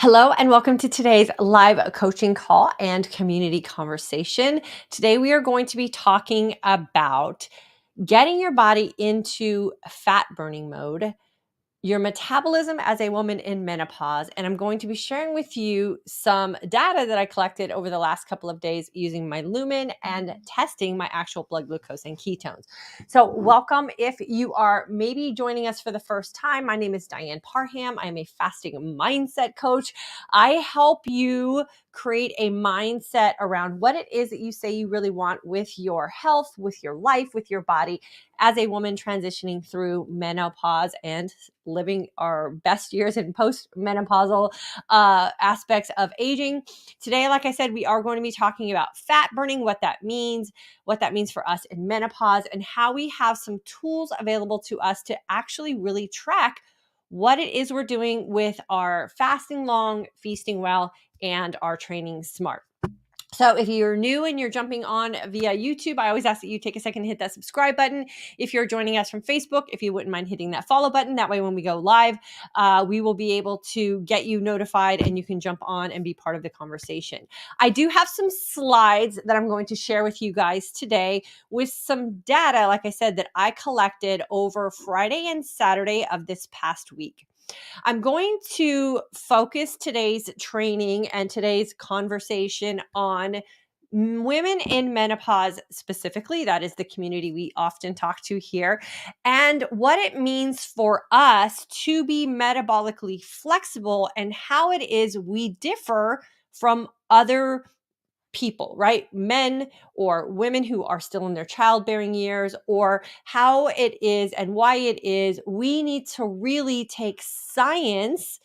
Hello, and welcome to today's live coaching call and community conversation. Today, we are going to be talking about getting your body into fat burning mode, your metabolism as a woman in menopause. And I'm going to be sharing with you some data that I collected over the last couple of days using my Lumen and testing my actual blood glucose and ketones. So welcome. If you are maybe joining us for the first time, my name is Diane Parham. I'm a fasting mindset coach. I help you create a mindset around what it is that you say you really want with your health, with your life, with your body as a woman transitioning through menopause and living our best years in post-menopausal aspects of aging. Today, like I said, we are going to be talking about fat burning, what that means for us in menopause, and how we have some tools available to us to actually really track what it is we're doing with our fasting long, feasting well, and our training smart. So if you're new and you're jumping on via YouTube, I always ask that you take a second to hit that subscribe button. If you're joining us from Facebook, if you wouldn't mind hitting that follow button, that way when we go live, we will be able to get you notified and you can jump on and be part of the conversation. I do have some slides that I'm going to share with you guys today with some data, like I said, that I collected over Friday and Saturday of this past week. I'm going to focus today's training and today's conversation on women in menopause specifically. That is the community we often talk to here, and what it means for us to be metabolically flexible and how it is we differ from other people, right? Men or women who are still in their childbearing years, or how it is and why it is we need to really take science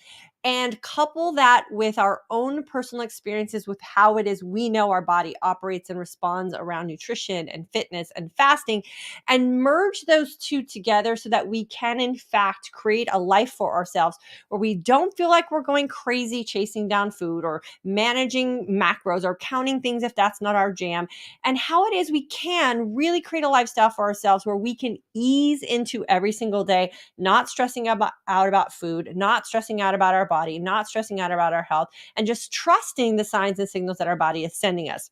and couple that with our own personal experiences with how it is we know our body operates and responds around nutrition and fitness and fasting, and merge those two together so that we can in fact create a life for ourselves where we don't feel like we're going crazy chasing down food or managing macros or counting things if that's not our jam, and how it is we can really create a lifestyle for ourselves where we can ease into every single day, not stressing out about food, not stressing out about our body, not stressing out about our health, and just trusting the signs and signals that our body is sending us.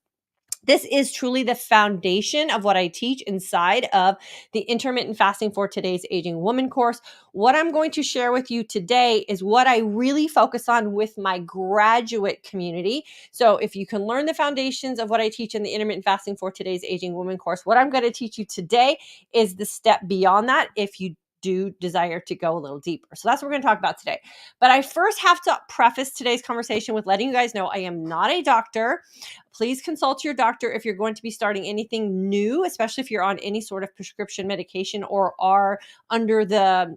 This is truly the foundation of what I teach inside of the Intermittent Fasting for Today's Aging Woman course. What I'm going to share with you today is what I really focus on with my graduate community. So if you can learn the foundations of what I teach in the Intermittent Fasting for Today's Aging Woman course, what I'm going to teach you today is the step beyond that if you do desire to go a little deeper. So that's what we're going to talk about today. But I first have to preface today's conversation with letting you guys know I am not a doctor. Please consult your doctor if you're going to be starting anything new, especially if you're on any sort of prescription medication or are under the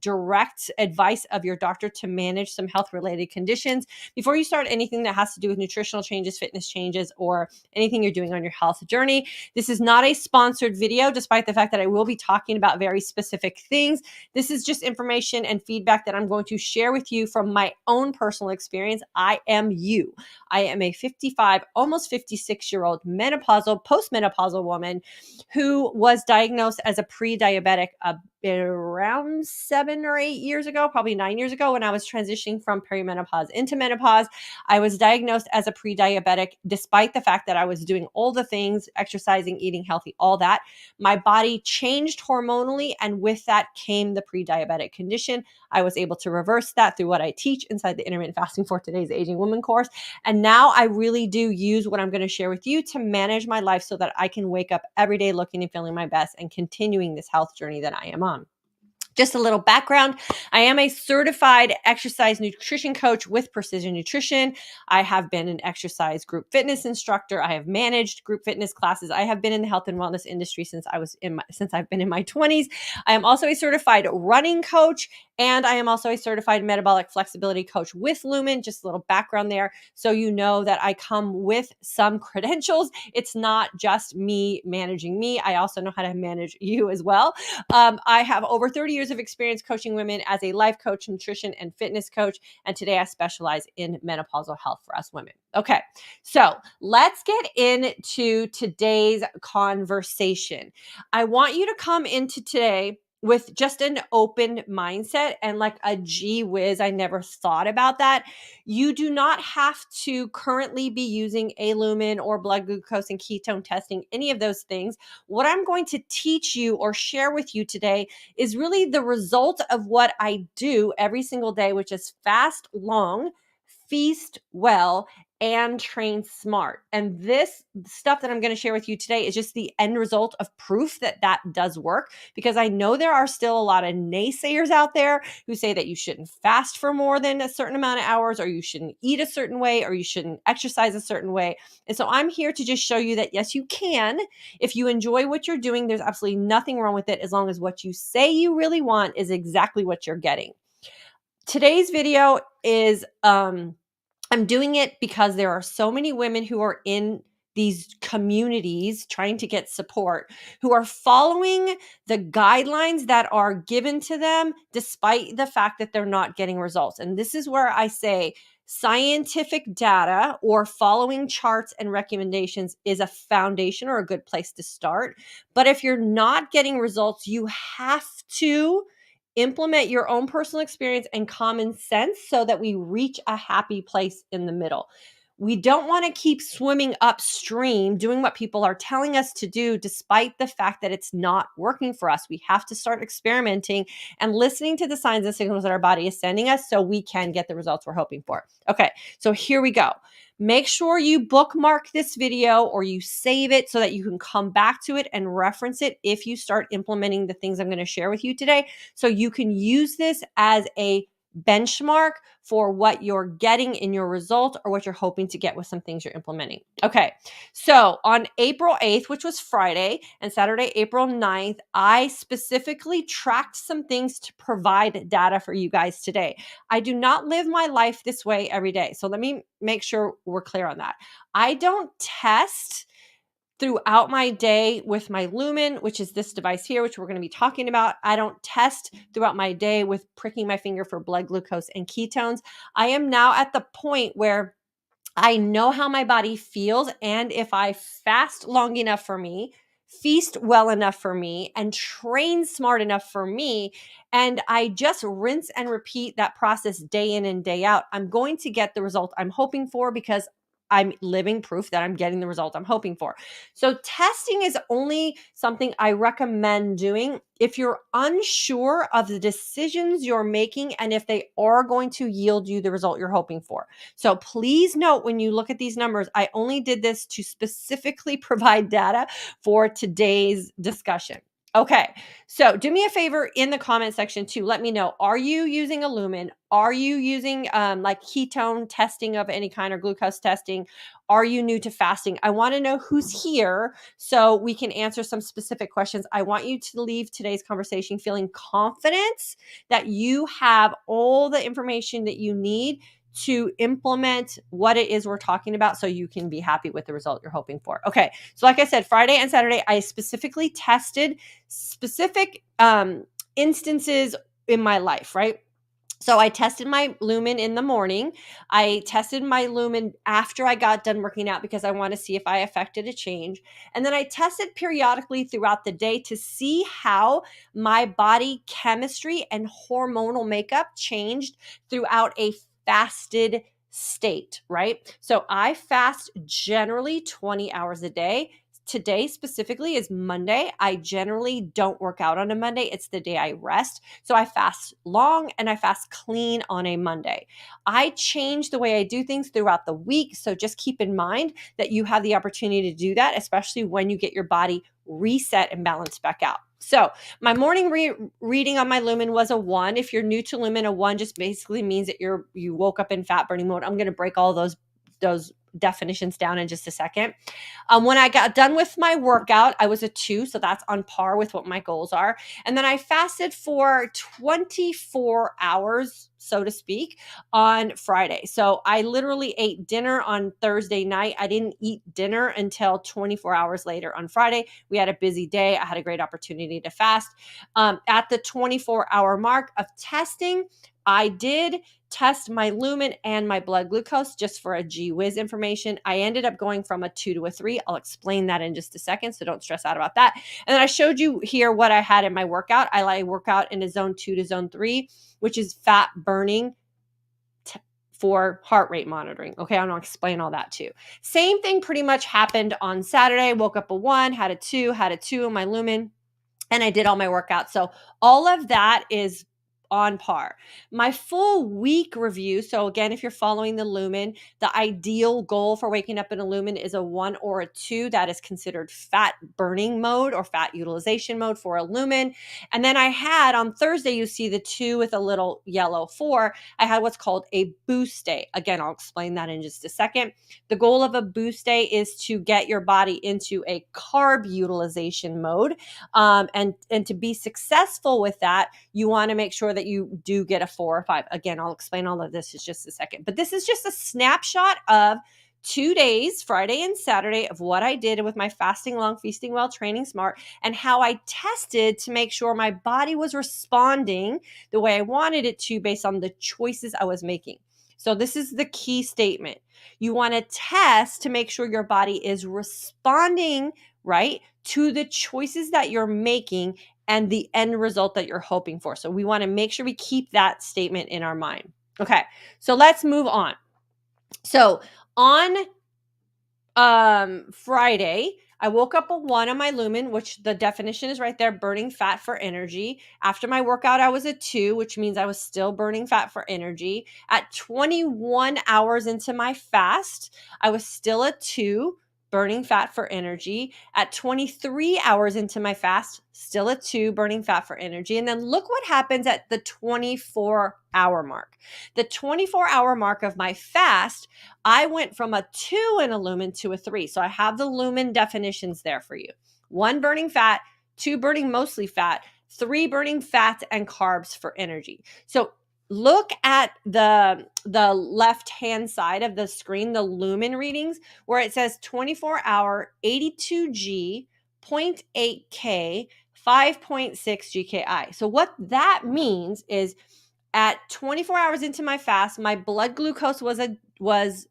direct advice of your doctor to manage some health related conditions before you start anything that has to do with nutritional changes, fitness changes, or anything you're doing on your health journey. This is not a sponsored video, despite the fact that I will be talking about very specific things. This is just information and feedback that I'm going to share with you from my own personal experience. I am you. I am a 55, almost 56-year-old postmenopausal woman who was diagnosed as a pre-diabetic around 7 or 8 years ago, probably 9 years ago, when I was transitioning from perimenopause into menopause. I was diagnosed as a pre-diabetic, despite the fact that I was doing all the things, exercising, eating healthy, all that. My body changed hormonally, and with that came the pre-diabetic condition. I was able to reverse that through what I teach inside the Intermittent Fasting for Today's Aging Woman course. And now I really do use what I'm going to share with you to manage my life so that I can wake up every day looking and feeling my best and continuing this health journey that I am on. Just a little background. I am a certified exercise nutrition coach with Precision Nutrition. I have been an exercise group fitness instructor. I have managed group fitness classes. I have been in the health and wellness industry since I've been in my 20s. I am also a certified running coach, and I am also a certified metabolic flexibility coach with Lumen. Just a little background there, so you know that I come with some credentials. It's not just me managing me. I also know how to manage you as well. I have over 30 years of experience coaching women as a life coach, nutrition, and fitness coach. And today I specialize in menopausal health for us women. Okay, so let's get into today's conversation. I want you to come into today with just an open mindset and like a gee whiz, I never thought about that. You do not have to currently be using a Lumen or blood glucose and ketone testing, any of those things. What I'm going to teach you or share with you today is really the result of what I do every single day, which is fast long, feast well, and train smart. And this stuff that I'm going to share with you today is just the end result of proof that that does work, because I know there are still a lot of naysayers out there who say that you shouldn't fast for more than a certain amount of hours, or you shouldn't eat a certain way, or you shouldn't exercise a certain way. And so I'm here to just show you that yes, you can. If you enjoy what you're doing, there's absolutely nothing wrong with it, as long as what you say you really want is exactly what you're getting. Today's video is I'm doing it because there are so many women who are in these communities trying to get support, who are following the guidelines that are given to them despite the fact that they're not getting results. And this is where I say scientific data or following charts and recommendations is a foundation or a good place to start. But if you're not getting results, you have to implement your own personal experience and common sense so that we reach a happy place in the middle. We don't want to keep swimming upstream doing what people are telling us to do, despite the fact that it's not working for us. We have to start experimenting and listening to the signs and signals that our body is sending us so we can get the results we're hoping for. Okay, so here we go. Make sure you bookmark this video or you save it so that you can come back to it and reference it if you start implementing the things I'm going to share with you today. So you can use this as a benchmark for what you're getting in your result or what you're hoping to get with some things you're implementing. Okay, so on April 8th, which was Friday, and Saturday, April 9th, I specifically tracked some things to provide data for you guys today. I do not live my life this way every day. So let me make sure we're clear on that. I don't test throughout my day with my Lumen, which is this device here, which we're going to be talking about. I don't test throughout my day with pricking my finger for blood glucose and ketones. I am now at the point where I know how my body feels, and if I fast long enough for me, feast well enough for me, and train smart enough for me, and I just rinse and repeat that process day in and day out, I'm going to get the result I'm hoping for, because I'm living proof that I'm getting the result I'm hoping for. So testing is only something I recommend doing if you're unsure of the decisions you're making and if they are going to yield you the result you're hoping for. So please note, when you look at these numbers, I only did this to specifically provide data for today's discussion. Okay, so do me a favor in the comment section too. Let me know, are you using a Lumen? Are you using like ketone testing of any kind or glucose testing? Are you new to fasting? I want to know who's here so we can answer some specific questions. I want you to leave today's conversation feeling confident that you have all the information that you need to implement what it is we're talking about so you can be happy with the result you're hoping for. Okay, so like I said, Friday and Saturday, I specifically tested specific instances in my life, right? So I tested my Lumen in the morning. I tested my Lumen after I got done working out because I want to see if I affected a change. And then I tested periodically throughout the day to see how my body chemistry and hormonal makeup changed throughout a fasted state, right? So I fast generally 20 hours a day. Today specifically is Monday. I generally don't work out on a Monday. It's the day I rest. So I fast long and I fast clean on a Monday. I change the way I do things throughout the week. So just keep in mind that you have the opportunity to do that, especially when you get your body reset and balanced back out. So my morning reading on my Lumen was a 1. If you're new to Lumen, a 1 just basically means that you woke up in fat burning mode. I'm going to break all those definitions down in just a second. When I got done with my workout, I was a 2, so that's on par with what my goals are. And then I fasted for 24 hours, so to speak, on Friday. So I literally ate dinner on Thursday night. I didn't eat dinner until 24 hours later on Friday. We had a busy day. I had a great opportunity to fast. At the 24-hour mark of testing, I did test my Lumen and my blood glucose just for a gee whiz information. I ended up going from a 2 to a 3. I'll explain that in just a second, so don't stress out about that. And then I showed you here what I had in my workout. I work out in a zone 2 to zone 3, which is fat burning for heart rate monitoring. Okay, I'm gonna explain all that too. Same thing pretty much happened on Saturday. Woke up a 1, had a 2 in my Lumen, and I did all my workouts. So all of that is on par. My full week review. So again, if you're following the Lumen, the ideal goal for waking up in a Lumen is a 1 or a 2. That is considered fat burning mode or fat utilization mode for a Lumen. And then I had on Thursday, you see the 2 with a little yellow 4. I had what's called a boost day. Again, I'll explain that in just a second. The goal of a boost day is to get your body into a carb utilization mode. And to be successful with that, you want to make sure that you do get a 4 or 5. Again, I'll explain all of this in just a second. But this is just a snapshot of 2 days, Friday and Saturday, of what I did with my fasting long, feasting well, training smart, and how I tested to make sure my body was responding the way I wanted it to based on the choices I was making. So this is the key statement. You want to test to make sure your body is responding, right, to the choices that you're making and the end result that you're hoping for. So we want to make sure we keep that statement in our mind. Okay, so let's move on. So on Friday, I woke up a 1 on my Lumen, which the definition is right there, burning fat for energy. After my workout, I was a 2, which means I was still burning fat for energy. At 21 hours into my fast, I was still a 2, burning fat for energy. At 23 hours into my fast, still a 2, burning fat for energy. And then look what happens at the 24-hour mark. The 24-hour mark of my fast, I went from a 2 in a Lumen to a 3. So I have the Lumen definitions there for you. 1 burning fat, 2 burning mostly fat, 3 burning fats and carbs for energy. So look at the left-hand side of the screen, the Lumen readings, where it says 24-hour, 82G, 0.8K, 5.6 GKI. So what that means is at 24 hours into my fast, my blood glucose was an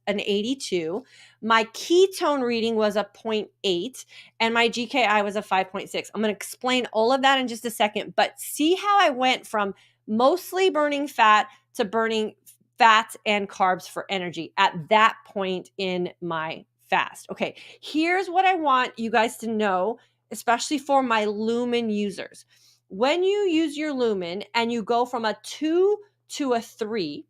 82, my ketone reading was a 0.8, and my GKI was a 5.6. I'm going to explain all of that in just a second, but see how I went from mostly burning fat to burning fats and carbs for energy at that point in my fast. Okay, here's what I want you guys to know, especially for my Lumen users. When you use your Lumen and you go from a 2 to a 3,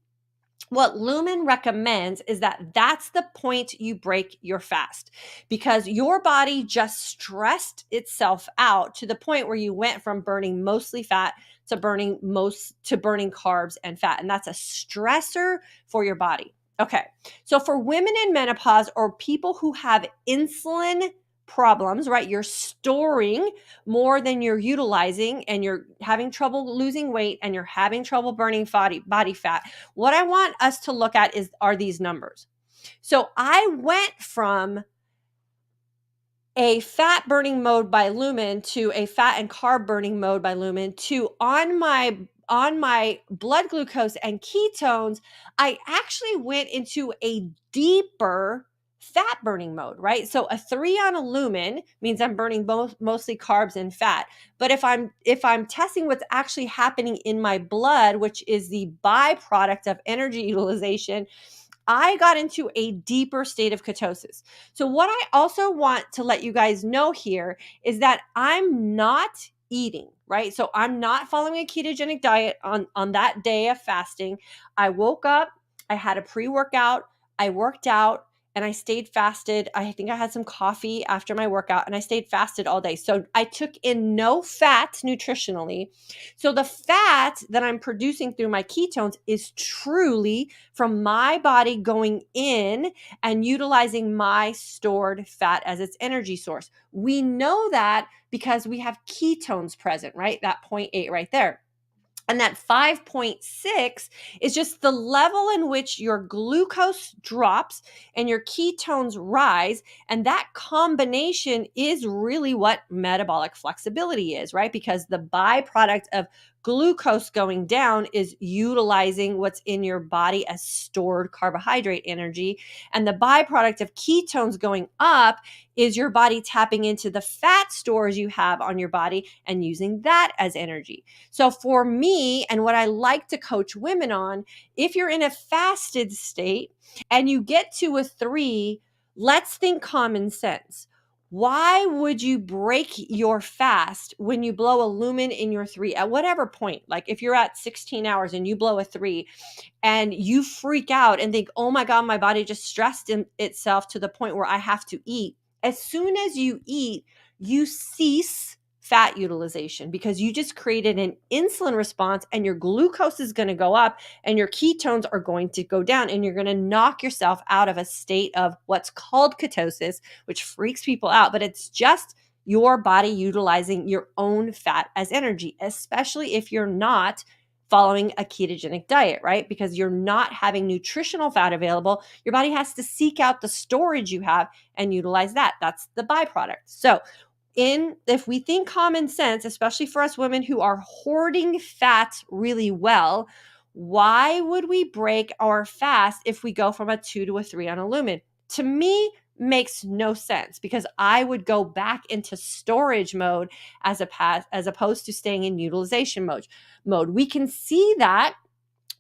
what Lumen recommends is that that's the point you break your fast, because your body just stressed itself out to the point where you went from burning mostly fat to burning carbs and fat. And that's a stressor for your body. Okay. So for women in menopause or people who have insulin problems, right? You're storing more than you're utilizing and you're having trouble losing weight and you're having trouble burning body fat. What I want us to look at are these numbers. So I went from a fat burning mode by Lumen to a fat and carb burning mode by Lumen to on my blood glucose and ketones, I actually went into a deeper fat burning mode, right? So a 3 on a Lumen means I'm burning mostly carbs and fat. But if I'm testing what's actually happening in my blood, which is the byproduct of energy utilization, I got into a deeper state of ketosis. So what I also want to let you guys know here is that I'm not eating, right? So I'm not following a ketogenic diet on that day of fasting. I woke up, I had a pre-workout, I worked out, and I stayed fasted. I think I had some coffee after my workout and I stayed fasted all day. So I took in no fat nutritionally. So the fat that I'm producing through my ketones is truly from my body going in and utilizing my stored fat as its energy source. We know that because we have ketones present, right? That 0.8 right there. And that 5.6 is just the level in which your glucose drops and your ketones rise. And that combination is really what metabolic flexibility is, right? Because the byproduct of glucose going down is utilizing what's in your body as stored carbohydrate energy. And the byproduct of ketones going up is your body tapping into the fat stores you have on your body and using that as energy. So for me, and what I like to coach women on, if you're in a fasted state and you get to a 3, let's think common sense. Why would you break your fast when you blow a lumen in your 3 at whatever point? Like if you're at 16 hours and you blow a 3 and you freak out and think, oh my God, my body just stressed itself to the point where I have to eat. As soon as you eat, you cease fat utilization because you just created an insulin response and your glucose is going to go up and your ketones are going to go down and you're going to knock yourself out of a state of what's called ketosis, which freaks people out, but it's just your body utilizing your own fat as energy, especially if you're not following a ketogenic diet, right? Because you're not having nutritional fat available. Your body has to seek out the storage you have and utilize that. That's the byproduct. So if we think common sense, especially for us women who are hoarding fat really well, why would we break our fast if we go from a 2 to a 3 on a lumen? To me, makes no sense because I would go back into storage mode as opposed to staying in utilization mode. We can see that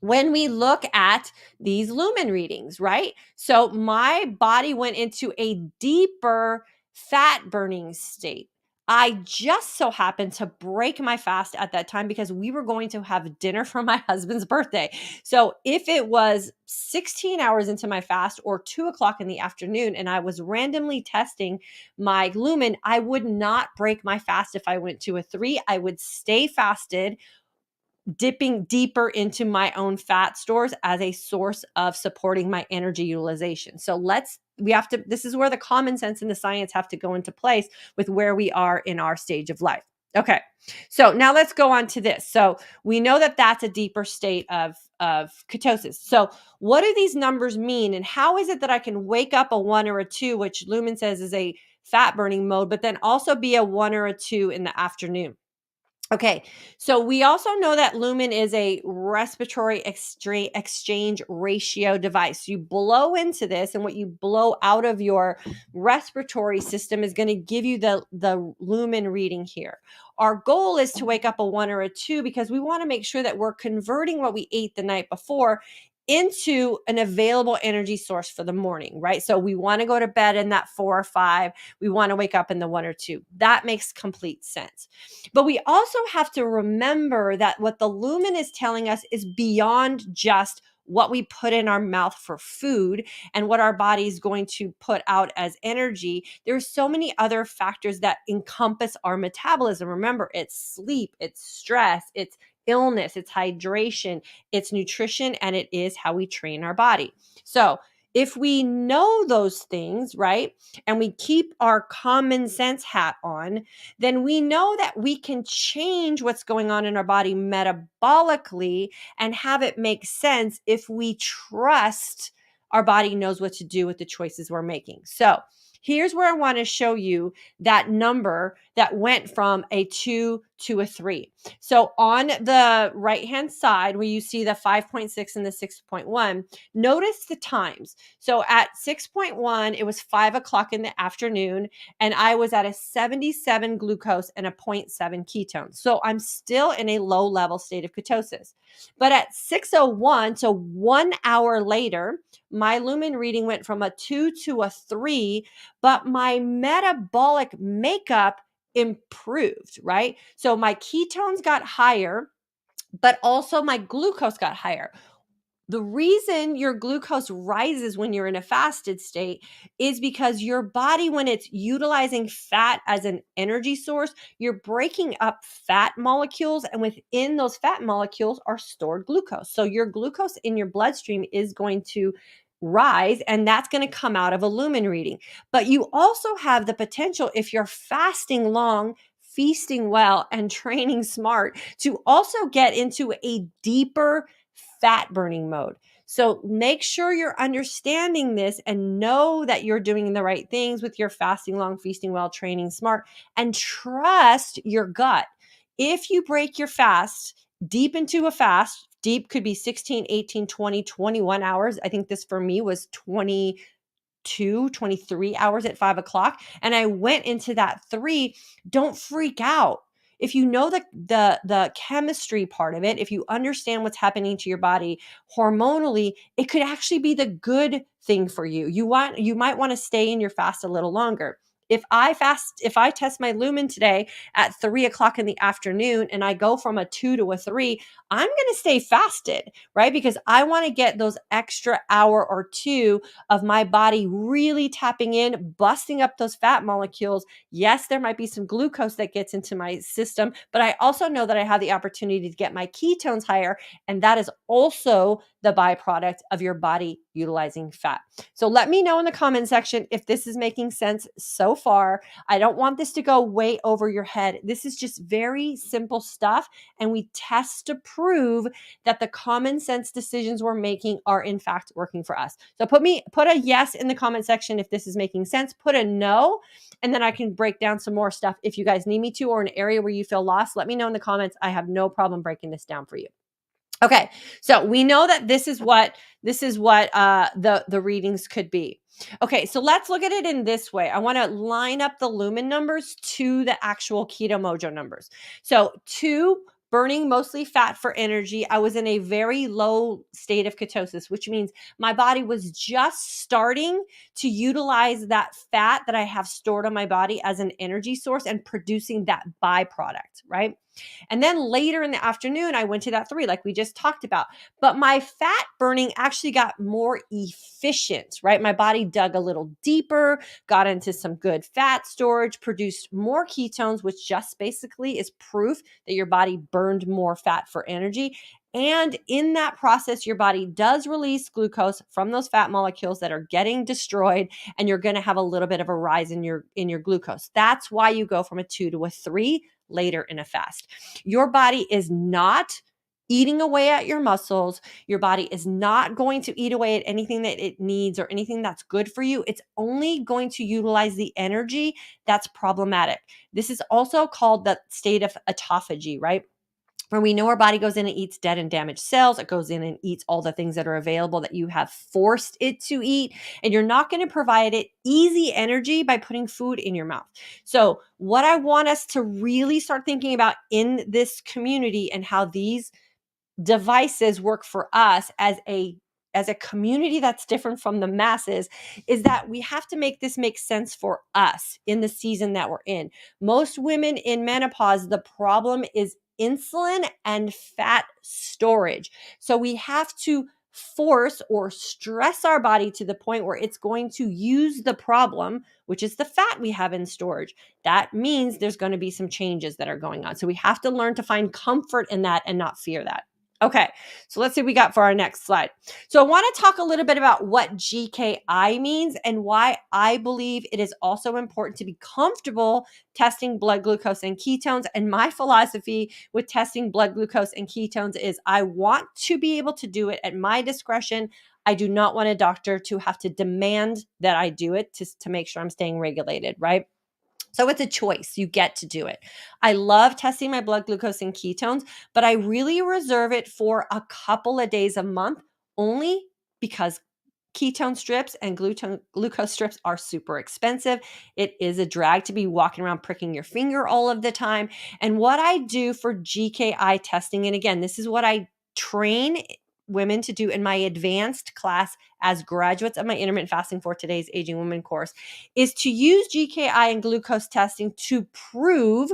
when we look at these lumen readings, right? So my body went into a deeper fat burning state. I just so happened to break my fast at that time because we were going to have dinner for my husband's birthday. So if it was 16 hours into my fast or 2 o'clock in the afternoon and I was randomly testing my lumen, I would not break my fast if I went to a 3. I would stay fasted, dipping deeper into my own fat stores as a source of supporting my energy utilization. So this is where the common sense and the science have to go into place with where we are in our stage of life. Okay. So now let's go on to this. So we know that that's a deeper state of ketosis. So what do these numbers mean? And how is it that I can wake up a 1 or a 2, which Lumen says is a fat burning mode, but then also be a 1 or a 2 in the afternoon? Okay, so we also know that Lumen is a respiratory exchange ratio device. You blow into this, and what you blow out of your respiratory system is going to give you the Lumen reading here. Our goal is to wake up a 1 or a 2 because we want to make sure that we're converting what we ate the night before into an available energy source for the morning, right? So we want to go to bed in that 4 or 5. We want to wake up in the 1 or 2. That makes complete sense. But we also have to remember that what the lumen is telling us is beyond just what we put in our mouth for food and what our body is going to put out as energy. There's so many other factors that encompass our metabolism. Remember, it's sleep, it's stress, it's illness, it's hydration, it's nutrition, and it is how we train our body. So if we know those things, right, and we keep our common sense hat on, then we know that we can change what's going on in our body metabolically and have it make sense if we trust our body knows what to do with the choices we're making. So here's where I want to show you that number that went from a 2 to a 3. So on the right-hand side, where you see the 5.6 and the 6.1, notice the times. So at 6.1, it was 5 o'clock in the afternoon, and I was at a 77 glucose and a 0.7 ketone. So I'm still in a low-level state of ketosis. But at 6:01, so 1 hour later, my lumen reading went from a 2 to a 3, but my metabolic makeup improved, right? So my ketones got higher, but also my glucose got higher. The reason your glucose rises when you're in a fasted state is because your body, when it's utilizing fat as an energy source, you're breaking up fat molecules, and within those fat molecules are stored glucose. So your glucose in your bloodstream is going to rise, and that's going to come out of a lumen reading. But you also have the potential, if you're fasting long, feasting well, and training smart, to also get into a deeper fat burning mode. So make sure you're understanding this and know that you're doing the right things with your fasting long, feasting well, training smart, and trust your gut. If you break your fast, deep into a fast. Deep could be 16, 18, 20, 21 hours. I think this for me was 23 hours at 5 o'clock. And I went into that 3. Don't freak out. If you know the chemistry part of it, if you understand what's happening to your body hormonally, it could actually be the good thing for you. You might want to stay in your fast a little longer. If I test my Lumen today at 3 o'clock in the afternoon and I go from a 2 to a 3, I'm going to stay fasted, right? Because I want to get those extra hour or 2 of my body really tapping in, busting up those fat molecules. Yes, there might be some glucose that gets into my system, but I also know that I have the opportunity to get my ketones higher. And that is also the byproduct of your body utilizing fat. So let me know in the comment section if this is making sense so far. I don't want this to go way over your head. This is just very simple stuff. And we test to prove that the common sense decisions we're making are in fact working for us. So put a yes in the comment section if this is making sense, put a no, and then I can break down some more stuff if you guys need me to, or an area where you feel lost, let me know in the comments. I have no problem breaking this down for you. Okay, so we know that this is what the readings could be. Okay, so let's look at it in this way. I want to line up the Lumen numbers to the actual Keto Mojo numbers. So 2, burning mostly fat for energy. I was in a very low state of ketosis, which means my body was just starting to utilize that fat that I have stored on my body as an energy source and producing that byproduct, right? And then later in the afternoon, I went to that 3, like we just talked about. But my fat burning actually got more efficient, right? My body dug a little deeper, got into some good fat storage, produced more ketones, which just basically is proof that your body burned more fat for energy. And in that process, your body does release glucose from those fat molecules that are getting destroyed, and you're going to have a little bit of a rise in your glucose. That's why you go from a 2 to a 3 later in a fast. Your body is not eating away at your muscles. Your body is not going to eat away at anything that it needs or anything that's good for you. It's only going to utilize the energy that's problematic. This is also called the state of autophagy, right? Where we know our body goes in and eats dead and damaged cells. It goes in and eats all the things that are available that you have forced it to eat. And you're not going to provide it easy energy by putting food in your mouth. So what I want us to really start thinking about in this community and how these devices work for us as a community that's different from the masses is that we have to make this make sense for us in the season that we're in. Most women in menopause, the problem is insulin and fat storage. So we have to force or stress our body to the point where it's going to use the problem, which is the fat we have in storage. That means there's going to be some changes that are going on. So we have to learn to find comfort in that and not fear that. Okay, so let's see what we got for our next slide. So I want to talk a little bit about what GKI means and why I believe it is also important to be comfortable testing blood glucose and ketones. And my philosophy with testing blood glucose and ketones is I want to be able to do it at my discretion. I do not want a doctor to have to demand that I do it to make sure I'm staying regulated, right? So it's a choice. You get to do it. I love testing my blood glucose and ketones, but I really reserve it for a couple of days a month only because ketone strips and glucose strips are super expensive. It is a drag to be walking around pricking your finger all of the time. And what I do for GKI testing, and again, this is what I train women to do in my advanced class as graduates of my Intermittent Fasting for Today's Aging Woman course, is to use GKI and glucose testing to prove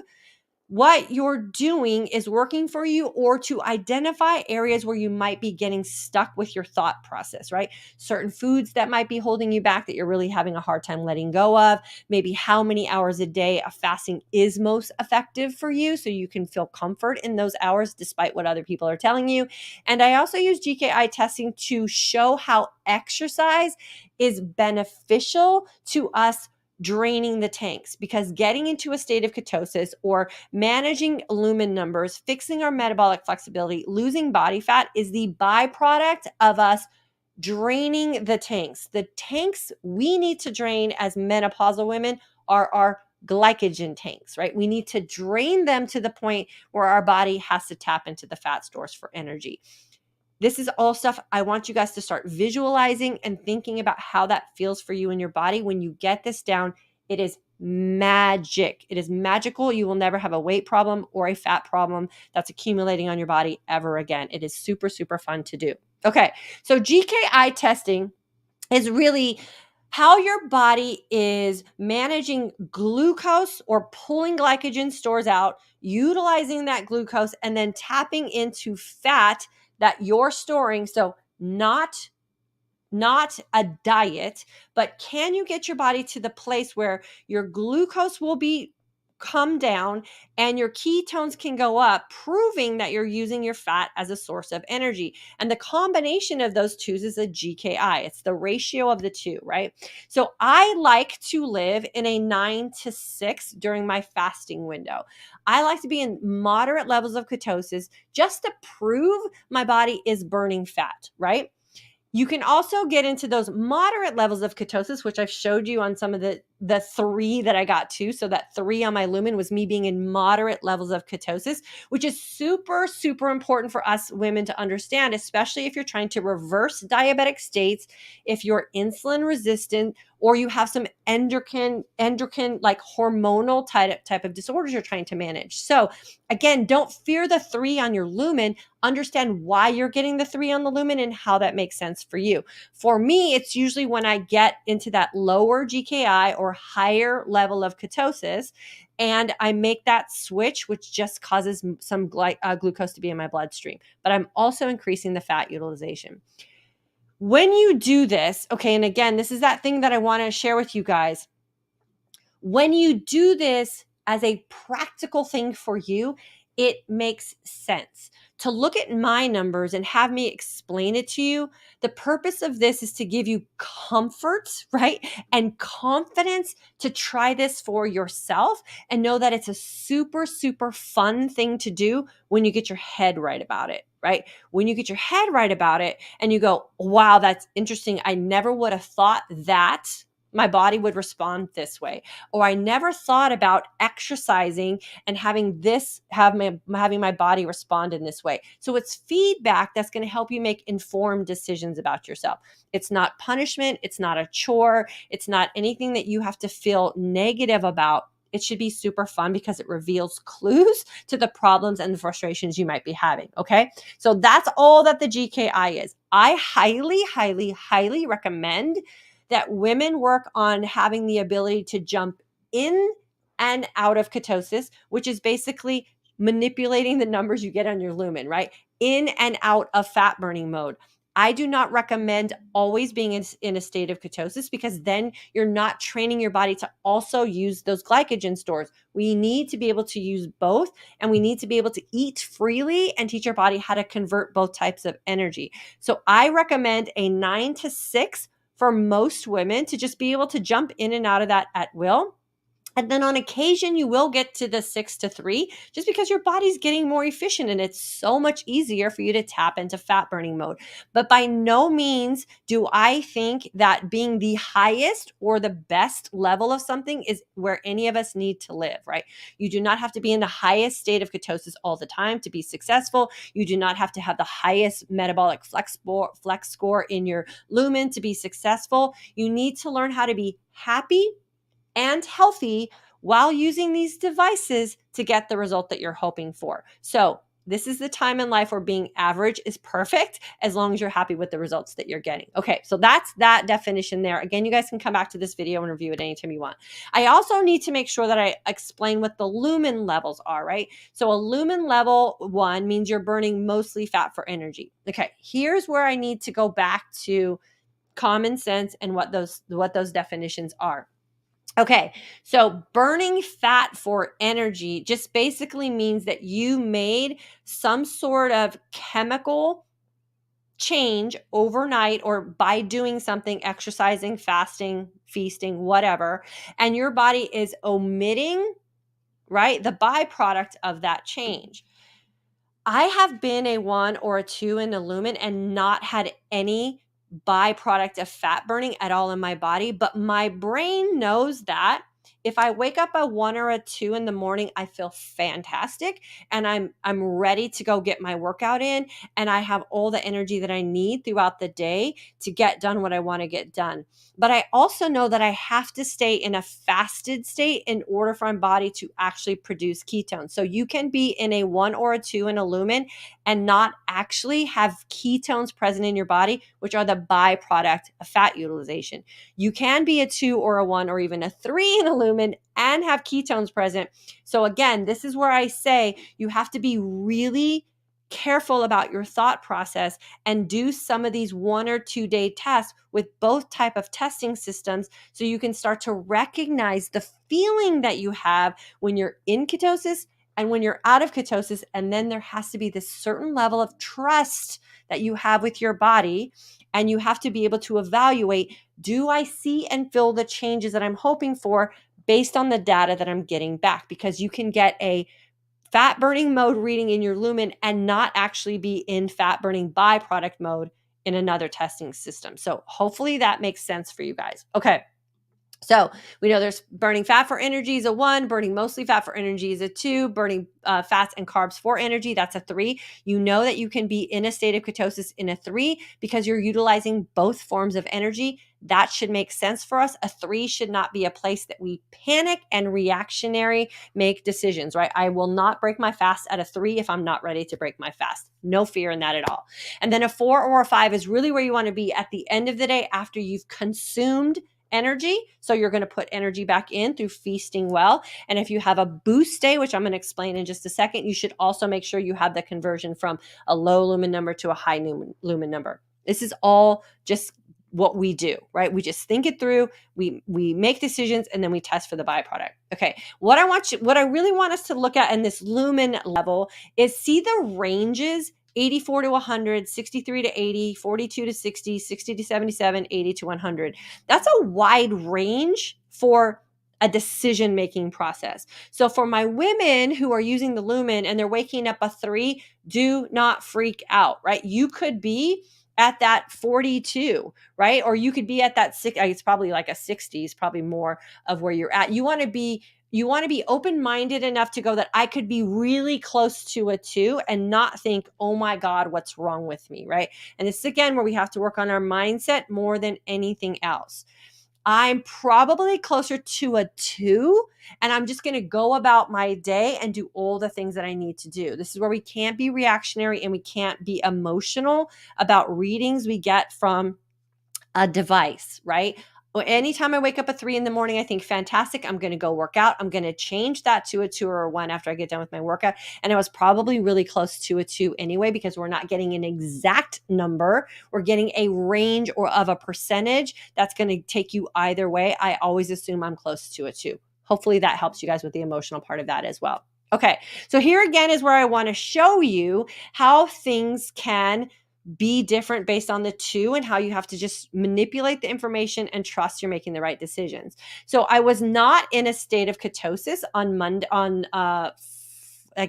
what you're doing is working for you, or to identify areas where you might be getting stuck with your thought process, right? Certain foods that might be holding you back that you're really having a hard time letting go of, maybe how many hours a day of fasting is most effective for you so you can feel comfort in those hours despite what other people are telling you. And I also use GKI testing to show how exercise is beneficial to us draining the tanks, because getting into a state of ketosis or managing lumen numbers, fixing our metabolic flexibility, losing body fat is the byproduct of us draining the tanks. The tanks we need to drain as menopausal women are our glycogen tanks, right? We need to drain them to the point where our body has to tap into the fat stores for energy. This is all stuff I want you guys to start visualizing and thinking about how that feels for you in your body. When you get this down, it is magic. It is magical. You will never have a weight problem or a fat problem that's accumulating on your body ever again. It is super, super fun to do. Okay, so GKI testing is really how your body is managing glucose or pulling glycogen stores out, utilizing that glucose, and then tapping into fat that you're storing. So not a diet, but can you get your body to the place where your glucose will be come down and your ketones can go up, proving that you're using your fat as a source of energy. And the combination of those two is a GKI. It's the ratio of the two, right? So I like to live in a 9 to 6 during my fasting window. I like to be in moderate levels of ketosis just to prove my body is burning fat, right? You can also get into those moderate levels of ketosis, which I've showed you on some of the 3 that I got to. So that 3 on my Lumen was me being in moderate levels of ketosis, which is super, super important for us women to understand, especially if you're trying to reverse diabetic states, if you're insulin resistant, or you have some endocrine like hormonal type of disorders you're trying to manage. So again, don't fear the 3 on your Lumen. Understand why you're getting the 3 on the Lumen and how that makes sense for you. For me, it's usually when I get into that lower GKI or higher level of ketosis, and I make that switch, which just causes some glucose to be in my bloodstream. But I'm also increasing the fat utilization. When you do this, okay, and again, this is that thing that I want to share with you guys. When you do this as a practical thing for you, it makes sense. To look at my numbers and have me explain it to you, the purpose of this is to give you comfort, right? And confidence to try this for yourself and know that it's a super, super fun thing to do when you get your head right about it, right? When you get your head right about it and you go, wow, that's interesting. I never would have thought that my body would respond this way. Or I never thought about exercising and having my body respond in this way. So it's feedback that's going to help you make informed decisions about yourself. It's not punishment. It's not a chore. It's not anything that you have to feel negative about. It should be super fun because it reveals clues to the problems and the frustrations you might be having. Okay. So that's all that the GKI is. I highly, highly, highly recommend that women work on having the ability to jump in and out of ketosis, which is basically manipulating the numbers you get on your Lumen, right? In and out of fat burning mode. I do not recommend always being in a state of ketosis because then you're not training your body to also use those glycogen stores. We need to be able to use both, and we need to be able to eat freely and teach our body how to convert both types of energy. So I recommend a 9 to 6 for most women to just be able to jump in and out of that at will. And then on occasion, you will get to the 6 to 3 just because your body's getting more efficient and it's so much easier for you to tap into fat burning mode. But by no means do I think that being the highest or the best level of something is where any of us need to live, right? You do not have to be in the highest state of ketosis all the time to be successful. You do not have to have the highest metabolic flex score in your Lumen to be successful. You need to learn how to be happy and healthy while using these devices to get the result that you're hoping for. So this is the time in life where being average is perfect as long as you're happy with the results that you're getting. Okay, so that's that definition there. Again, you guys can come back to this video and review it anytime you want. I also need to make sure that I explain what the Lumen levels are, right? So a Lumen level 1 means you're burning mostly fat for energy. Okay, here's where I need to go back to common sense and what those definitions are. Okay, so burning fat for energy just basically means that you made some sort of chemical change overnight or by doing something, exercising, fasting, feasting, whatever, and your body is omitting, right, the byproduct of that change. I have been a 1 or a 2 in a Lumen and not had any byproduct of fat burning at all in my body, but my brain knows that If I wake up a 1 or a 2 in the morning, I feel fantastic and I'm ready to go get my workout in, and I have all the energy that I need throughout the day to get done what I want to get done. But I also know that I have to stay in a fasted state in order for my body to actually produce ketones. So you can be in a 1 or a 2 in a Lumen and not actually have ketones present in your body, which are the byproduct of fat utilization. You can be a 2 or a 1 or even a 3 in a Lumen and have ketones present. So again, this is where I say you have to be really careful about your thought process and do some of these 1 or 2 day tests with both type of testing systems so you can start to recognize the feeling that you have when you're in ketosis and when you're out of ketosis. And then there has to be this certain level of trust that you have with your body, and you have to be able to evaluate, do I see and feel the changes that I'm hoping for based on the data that I'm getting back? Because you can get a fat burning mode reading in your Lumen and not actually be in fat burning byproduct mode in another testing system. So hopefully that makes sense for you guys. Okay. So we know there's burning fat for energy is a 1, burning mostly fat for energy is a 2, burning fats and carbs for energy, that's a 3. You know that you can be in a state of ketosis in a 3 because you're utilizing both forms of energy. That should make sense for us. A 3 should not be a place that we panic and reactionary make decisions, right? I will not break my fast at a 3 if I'm not ready to break my fast. No fear in that at all. And then a 4 or a 5 is really where you want to be at the end of the day after you've consumed energy. So you're going to put energy back in through feasting well. And if you have a boost day, which I'm going to explain in just a second, you should also make sure you have the conversion from a low lumen number to a high lumen number. This is all just what we do, right? We just think it through, we make decisions, and then we test for the byproduct. Okay. What I really want us to look at in this lumen level is see the ranges 84 to 100, 63 to 80, 42 to 60, 60 to 77, 80 to 100. That's a wide range for a decision-making process. So for my women who are using the Lumen and they're waking up a 3, do not freak out, right? You could be at that 42, right? Or you could be at that 6, it's probably like a 60 is probably more of where you're at. You want to be open-minded enough to go that I could be really close to a 2 and not think, oh my God, what's wrong with me, right? And this is again where we have to work on our mindset more than anything else. I'm probably closer to a 2, and I'm just going to go about my day and do all the things that I need to do. This is where we can't be reactionary and we can't be emotional about readings we get from a device, right? Anytime I wake up at 3 in the morning, I think, fantastic, I'm going to go work out. I'm going to change that to a 2 or a 1 after I get done with my workout. And I was probably really close to a 2 anyway, because we're not getting an exact number. We're getting a range or of a percentage that's going to take you either way. I always assume I'm close to a 2. Hopefully that helps you guys with the emotional part of that as well. Okay, so here again is where I want to show you how things can be different based on the 2 and how you have to just manipulate the information and trust you're making the right decisions. So I was not in a state of ketosis on Monday, I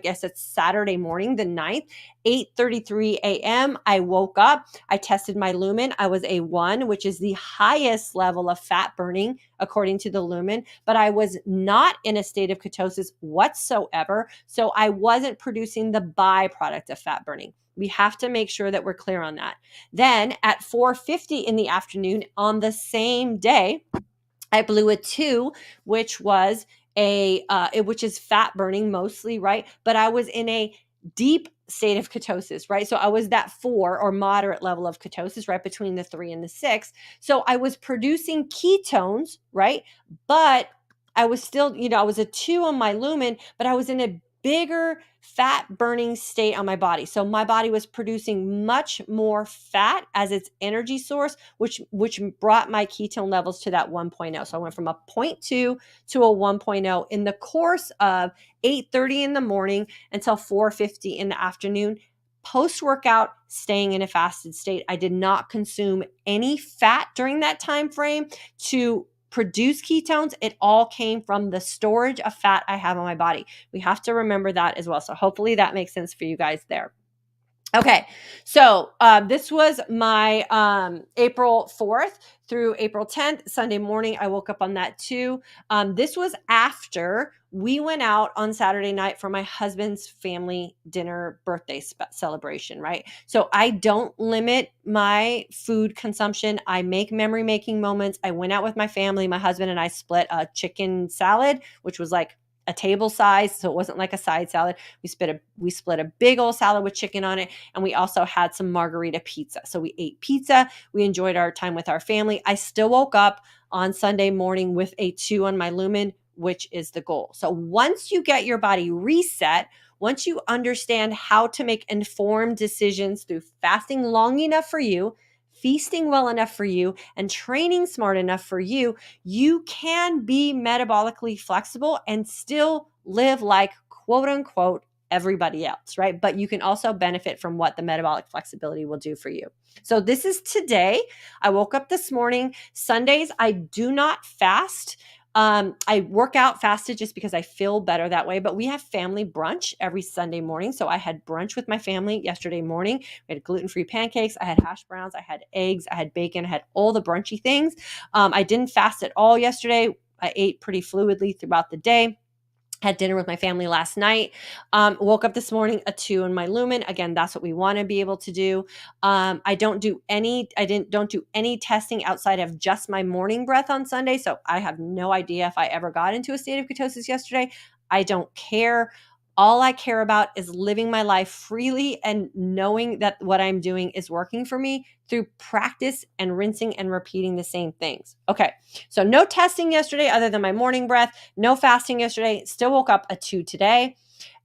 guess it's Saturday morning, the 9th, 8:33 a.m. I woke up, I tested my Lumen. I was a 1, which is the highest level of fat burning according to the Lumen, but I was not in a state of ketosis whatsoever. So I wasn't producing the byproduct of fat burning. We have to make sure that we're clear on that. Then at 4:50 in the afternoon on the same day, I blew a 2, which was which is fat burning mostly, right? But I was in a deep state of ketosis, right? So I was that 4 or moderate level of ketosis, right between the 3 and the 6. So I was producing ketones, right? But I was still, I was a 2 on my Lumen, but I was in a bigger fat burning state on my body. So my body was producing much more fat as its energy source, which brought my ketone levels to that 1.0. So I went from a 0.2 to a 1.0 in the course of 8:30 in the morning until 4:50 in the afternoon. Post-workout, staying in a fasted state. I did not consume any fat during that time frame to produce ketones. It all came from the storage of fat I have on my body. We have to remember that as well. So hopefully that makes sense for you guys there. Okay, so this was my April 4th through April 10th. Sunday morning, I woke up on that too. This was after we went out on Saturday night for my husband's family dinner birthday celebration, right? So I don't limit my food consumption. I make memory making moments. I went out with my family. My husband and I split a chicken salad, which was like a table size, so it wasn't like a side salad. We split a big old salad with chicken on it, and we also had some margarita pizza. So we ate pizza. We enjoyed our time with our family. I still woke up on Sunday morning with a 2 on my Lumen, which is the goal. So once you get your body reset, once you understand how to make informed decisions through fasting long enough for you, feasting well enough for you, and training smart enough for you, you can be metabolically flexible and still live like quote unquote everybody else, right? But you can also benefit from what the metabolic flexibility will do for you. So this is today. I woke up this morning. Sundays, I do not fast. I work out fasted just because I feel better that way, but we have family brunch every Sunday morning. So I had brunch with my family yesterday morning. We had gluten-free pancakes. I had hash browns. I had eggs. I had bacon. I had all the brunchy things. I didn't fast at all yesterday. I ate pretty fluidly throughout the day. Had dinner with my family last night. Woke up this morning a 2 in my Lumen. Again, that's what we want to be able to do. I don't do any testing outside of just my morning breath on Sunday. So I have no idea if I ever got into a state of ketosis yesterday. I don't care. All I care about is living my life freely and knowing that what I'm doing is working for me through practice and rinsing and repeating the same things. Okay, so no testing yesterday other than my morning breath. No fasting yesterday. Still woke up at 2 today.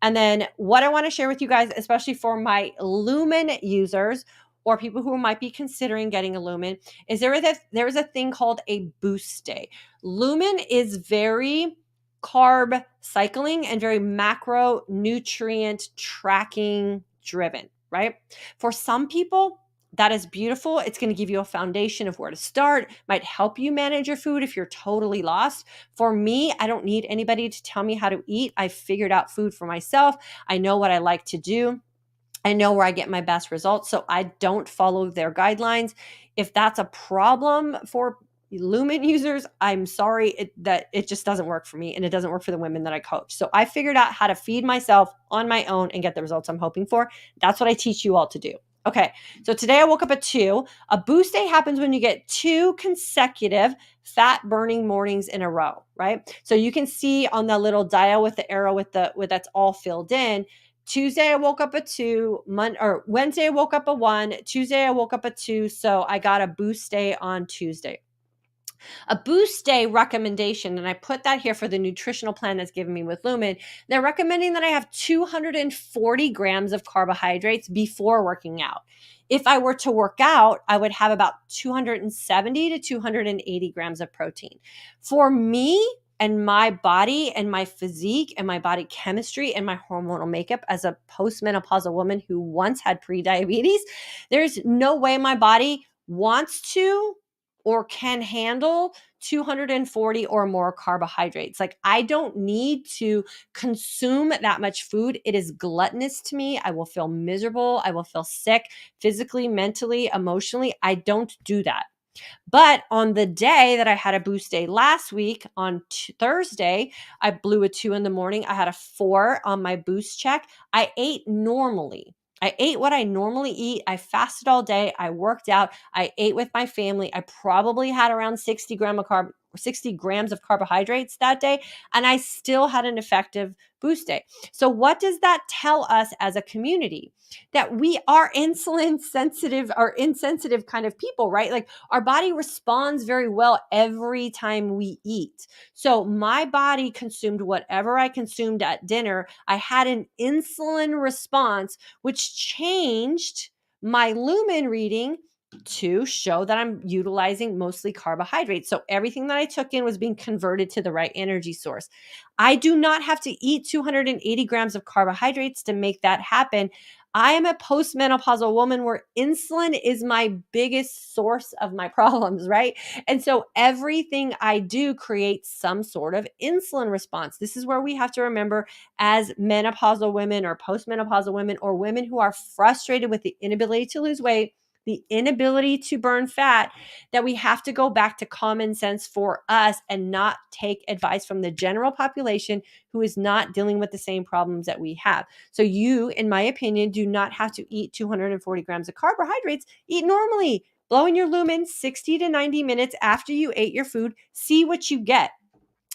And then what I want to share with you guys, especially for my Lumen users or people who might be considering getting a Lumen, is there is a thing called a boost day. Lumen is very carb cycling and very macronutrient tracking driven, right? For some people, that is beautiful. It's going to give you a foundation of where to start, might help you manage your food if you're totally lost. For me, I don't need anybody to tell me how to eat. I've figured out food for myself. I know what I like to do. I know where I get my best results, so I don't follow their guidelines. If that's a problem for Lumen users, I'm sorry that it just doesn't work for me, and it doesn't work for the women that I coach. So I figured out how to feed myself on my own and get the results I'm hoping for. That's what I teach you all to do. Okay, so today I woke up at 2. A boost day happens when you get 2 consecutive fat burning mornings in a row, right? So you can see on the little dial with the arrow with that's all filled in. Tuesday I woke up at 2, Wednesday I woke up at 1, Tuesday I woke up at 2, so I got a boost day on Tuesday. A boost day recommendation, and I put that here for the nutritional plan that's given me with Lumen. They're recommending that I have 240 grams of carbohydrates before working out. If I were to work out, I would have about 270 to 280 grams of protein. For me, and my body and my physique and my body chemistry and my hormonal makeup as a postmenopausal woman who once had pre-diabetes, there's no way my body wants to or can handle 240 or more carbohydrates. Like, I don't need to consume that much food. It is gluttonous to me. I will feel miserable. I will feel sick physically, mentally, emotionally. I don't do that. But on the day that I had a boost day last week, on Thursday, I blew a 2 in the morning. I had a 4 on my boost check. I ate normally. I ate what I normally eat. I fasted all day. I worked out. I ate with my family. I probably had around 60 grams of carbohydrates that day, and I still had an effective boost day. So what does that tell us as a community? That we are insulin sensitive or insensitive kind of people, right? Like, our body responds very well every time we eat. So my body consumed whatever I consumed at dinner. I had an insulin response, which changed my Lumen reading to show that I'm utilizing mostly carbohydrates. So everything that I took in was being converted to the right energy source. I do not have to eat 280 grams of carbohydrates to make that happen. I am a postmenopausal woman where insulin is my biggest source of my problems, right? And so everything I do creates some sort of insulin response. This is where we have to remember, as menopausal women or postmenopausal women or women who are frustrated with the inability to lose weight, the inability to burn fat, that we have to go back to common sense for us and not take advice from the general population who is not dealing with the same problems that we have. So you, in my opinion, do not have to eat 240 grams of carbohydrates. Eat normally. Blow in your lumen 60 to 90 minutes after you ate your food. See what you get.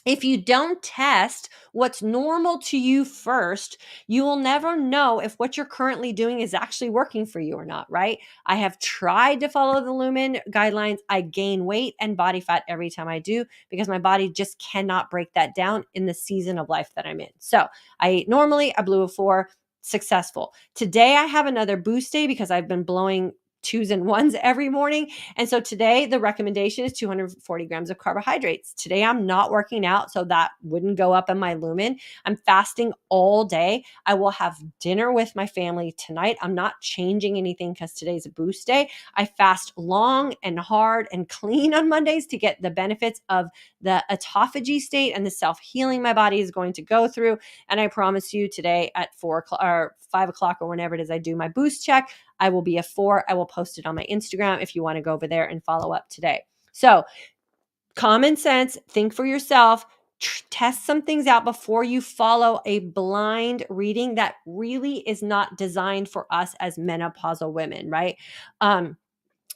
If you don't test what's normal to you first, you will never know if what you're currently doing is actually working for you or not, right? I have tried to follow the Lumen guidelines. I gain weight and body fat every time I do because my body just cannot break that down in the season of life that I'm in. So I ate normally, I blew a 4, successful. Today I have another boost day because I've been blowing 2s and 1s every morning. And so today the recommendation is 240 grams of carbohydrates. Today I'm not working out, so that wouldn't go up in my lumen. I'm fasting all day. I will have dinner with my family tonight. I'm not changing anything because today's a boost day. I fast long and hard and clean on Mondays to get the benefits of the autophagy state and the self-healing my body is going to go through. And I promise you today at 4 o'clock or 5 o'clock or whenever it is I do my boost check, I will be a 4. I will post it on my Instagram if you want to go over there and follow up today. So common sense, think for yourself, test some things out before you follow a blind reading that really is not designed for us as menopausal women, right?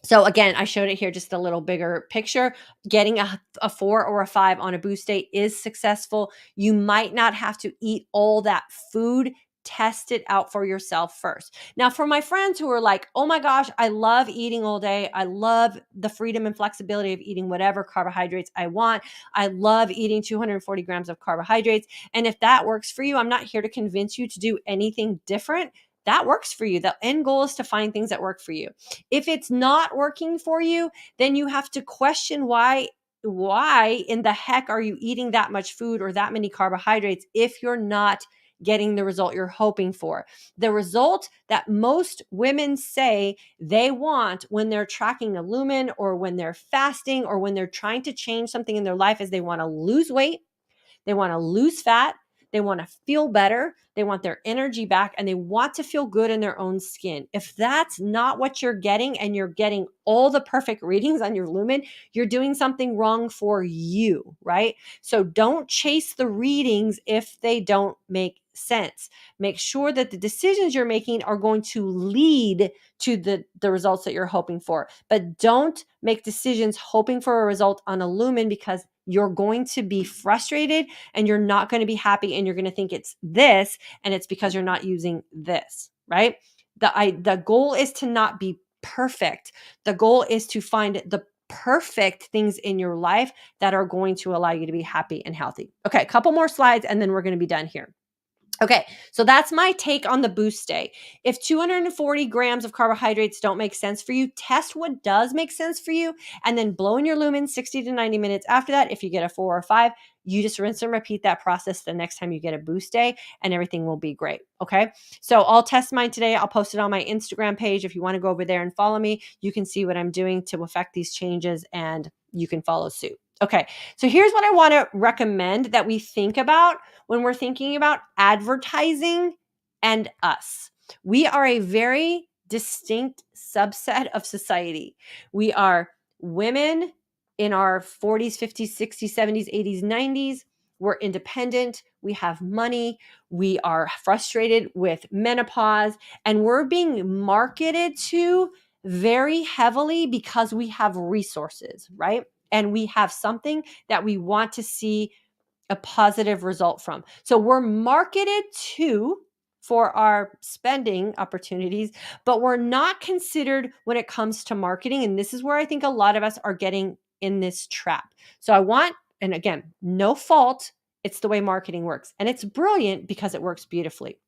So again, I showed it here, just a little bigger picture. Getting a 4 or a 5 on a boost day is successful. You might not have to eat all that food. Test it out for yourself first. Now, for my friends who are like, oh my gosh, I love eating all day. I love the freedom and flexibility of eating whatever carbohydrates I want. I love eating 240 grams of carbohydrates. And if that works for you, I'm not here to convince you to do anything different. That works for you. The end goal is to find things that work for you. If it's not working for you, then you have to question why in the heck are you eating that much food or that many carbohydrates if you're not getting the result you're hoping for. The result that most women say they want when they're tracking a lumen or when they're fasting or when they're trying to change something in their life is they want to lose weight, they want to lose fat, they want to feel better, they want their energy back, and they want to feel good in their own skin. If that's not what you're getting and you're getting all the perfect readings on your lumen, you're doing something wrong for you, right? So don't chase the readings if they don't make sense. Make sure that the decisions you're making are going to lead to the results that you're hoping for. But don't make decisions hoping for a result on a lumen because you're going to be frustrated and you're not going to be happy and you're going to think it's this and it's because you're not using this, right? The goal is to not be perfect. The goal is to find the perfect things in your life that are going to allow you to be happy and healthy. Okay, a couple more slides and then we're going to be done here. Okay, so that's my take on the boost day. If 240 grams of carbohydrates don't make sense for you, test what does make sense for you and then blow in your lumen 60 to 90 minutes after that. If you get a 4 or 5, you just rinse and repeat that process the next time you get a boost day and everything will be great. Okay, so I'll test mine today. I'll post it on my Instagram page. If you want to go over there and follow me, you can see what I'm doing to affect these changes and you can follow suit. Okay, so here's what I want to recommend that we think about when we're thinking about advertising and us. We are a very distinct subset of society. We are women in our 40s, 50s, 60s, 70s, 80s, 90s. We're independent. We have money. We are frustrated with menopause, and we're being marketed to very heavily because we have resources, right? And we have something that we want to see a positive result from. So we're marketed to for our spending opportunities, but we're not considered when it comes to marketing. And this is where I think a lot of us are getting in this trap. So I want, and again, no fault, it's the way marketing works. And it's brilliant because it works beautifully.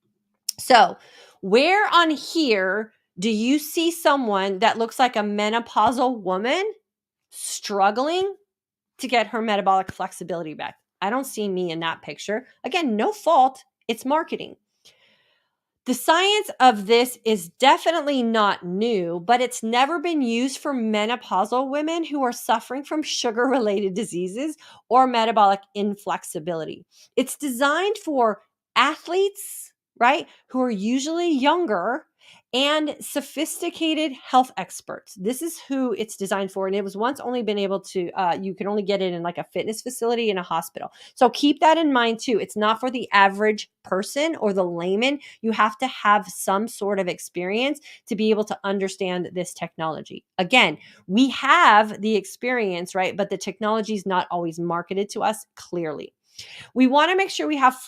So where on here do you see someone that looks like a menopausal woman struggling to get her metabolic flexibility back? I don't see me in that picture. Again, no fault. It's marketing. The science of this is definitely not new, but it's never been used for menopausal women who are suffering from sugar related diseases or metabolic inflexibility. It's designed for athletes, right, who are usually younger and sophisticated health experts. This is who it's designed for. And it was once only been able to, you could only get it in like a fitness facility in a hospital. So keep that in mind too. It's not for the average person or the layman. You have to have some sort of experience to be able to understand this technology. Again, we have the experience, right? But the technology is not always marketed to us clearly. We want to make sure we have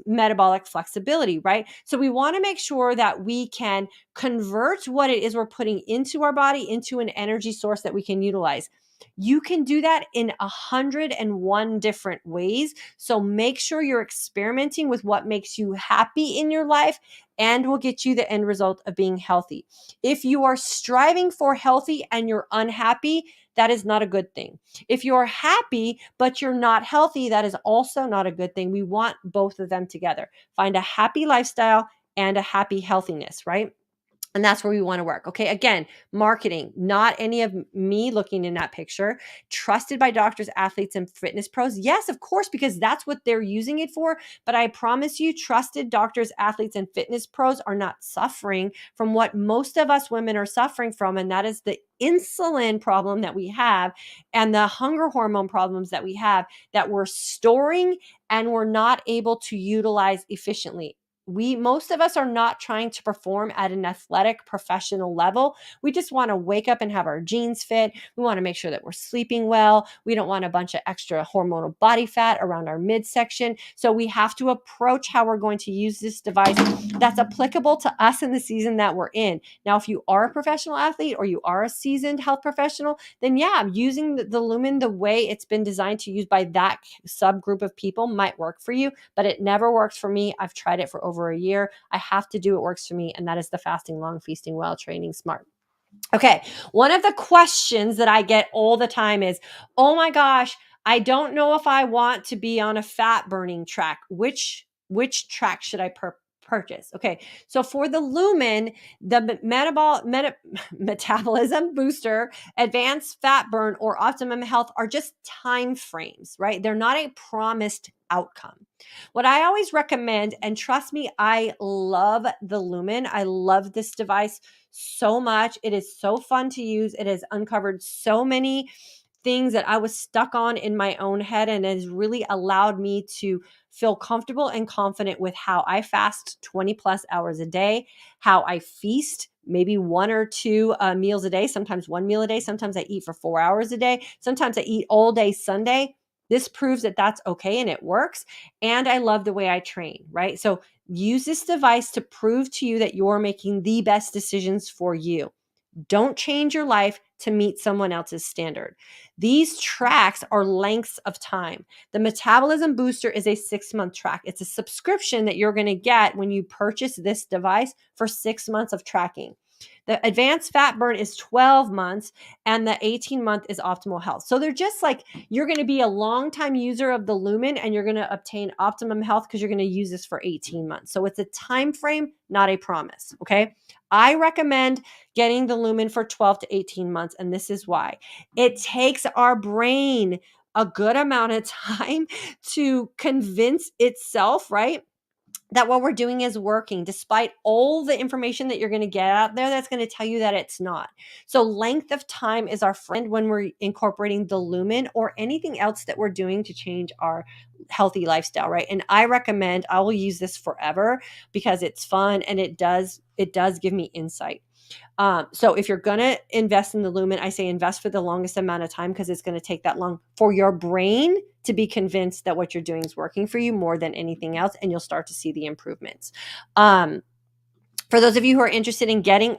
metabolic flexibility, right? So we want to make sure that we can convert what it is we're putting into our body into an energy source that we can utilize. You can do that in 101 different ways. So make sure you're experimenting with what makes you happy in your life and will get you the end result of being healthy. If you are striving for healthy and you're unhappy, that is not a good thing. If you're happy, but you're not healthy, that is also not a good thing. We want both of them together. Find a happy lifestyle and a happy healthiness, right? And that's where we want to work. Okay. Again, marketing, not any of me looking in that picture. Trusted by doctors, athletes, and fitness pros. Yes, of course, because that's what they're using it for. But I promise you, trusted doctors, athletes, and fitness pros are not suffering from what most of us women are suffering from. And that is the insulin problem that we have and the hunger hormone problems that we have that we're storing and we're not able to utilize efficiently. Most of us are not trying to perform at an athletic professional level. We just want to wake up and have our jeans fit. We want to make sure that we're sleeping well. We don't want a bunch of extra hormonal body fat around our midsection. So we have to approach how we're going to use this device that's applicable to us in the season that we're in. Now, if you are a professional athlete or you are a seasoned health professional, then yeah, using the Lumen the way it's been designed to use by that subgroup of people might work for you, but it never works for me. I've tried it for over a year. I have to do what works for me, and that is the fasting long, feasting well, training smart. Okay, one of the questions that I get all the time is, oh my gosh, I don't know if I want to be on a fat burning track. Which track should I purchase? Okay, so for the Lumen, the metabolism booster, advanced fat burn, or optimum health are just time frames, right? They're not a promised outcome. What I always recommend, and trust me, I love the Lumen. I love this device so much. It is so fun to use. It has uncovered so many things that I was stuck on in my own head and has really allowed me to feel comfortable and confident with how I fast 20 plus hours a day, how I feast maybe one or two meals a day, sometimes one meal a day, sometimes I eat for 4 hours a day, sometimes I eat all day Sunday. This proves that that's okay and it works. And I love the way I train, right? So use this device to prove to you that you're making the best decisions for you. Don't change your life to meet someone else's standard. These tracks are lengths of time. The Metabolism Booster is a 6-month track. It's a subscription that you're going to get when you purchase this device for 6 months of tracking. The Advanced Fat Burn is 12 months and the 18-month is Optimal Health. So they're just like, you're going to be a long-time user of the Lumen and you're going to obtain optimum health because you're going to use this for 18 months. So it's a time frame, not a promise, okay? I recommend getting the Lumen for 12 to 18 months, and this is why. It takes our brain a good amount of time to convince itself, right, that what we're doing is working, despite all the information that you're going to get out there that's going to tell you that it's not. So length of time is our friend when we're incorporating the Lumen or anything else that we're doing to change our healthy lifestyle, right? And I will use this forever because it's fun and it does give me insight. So if you're going to invest in the Lumen, I say invest for the longest amount of time because it's going to take that long for your brain to be convinced that what you're doing is working for you more than anything else, and you'll start to see the improvements. For those of you who are interested in getting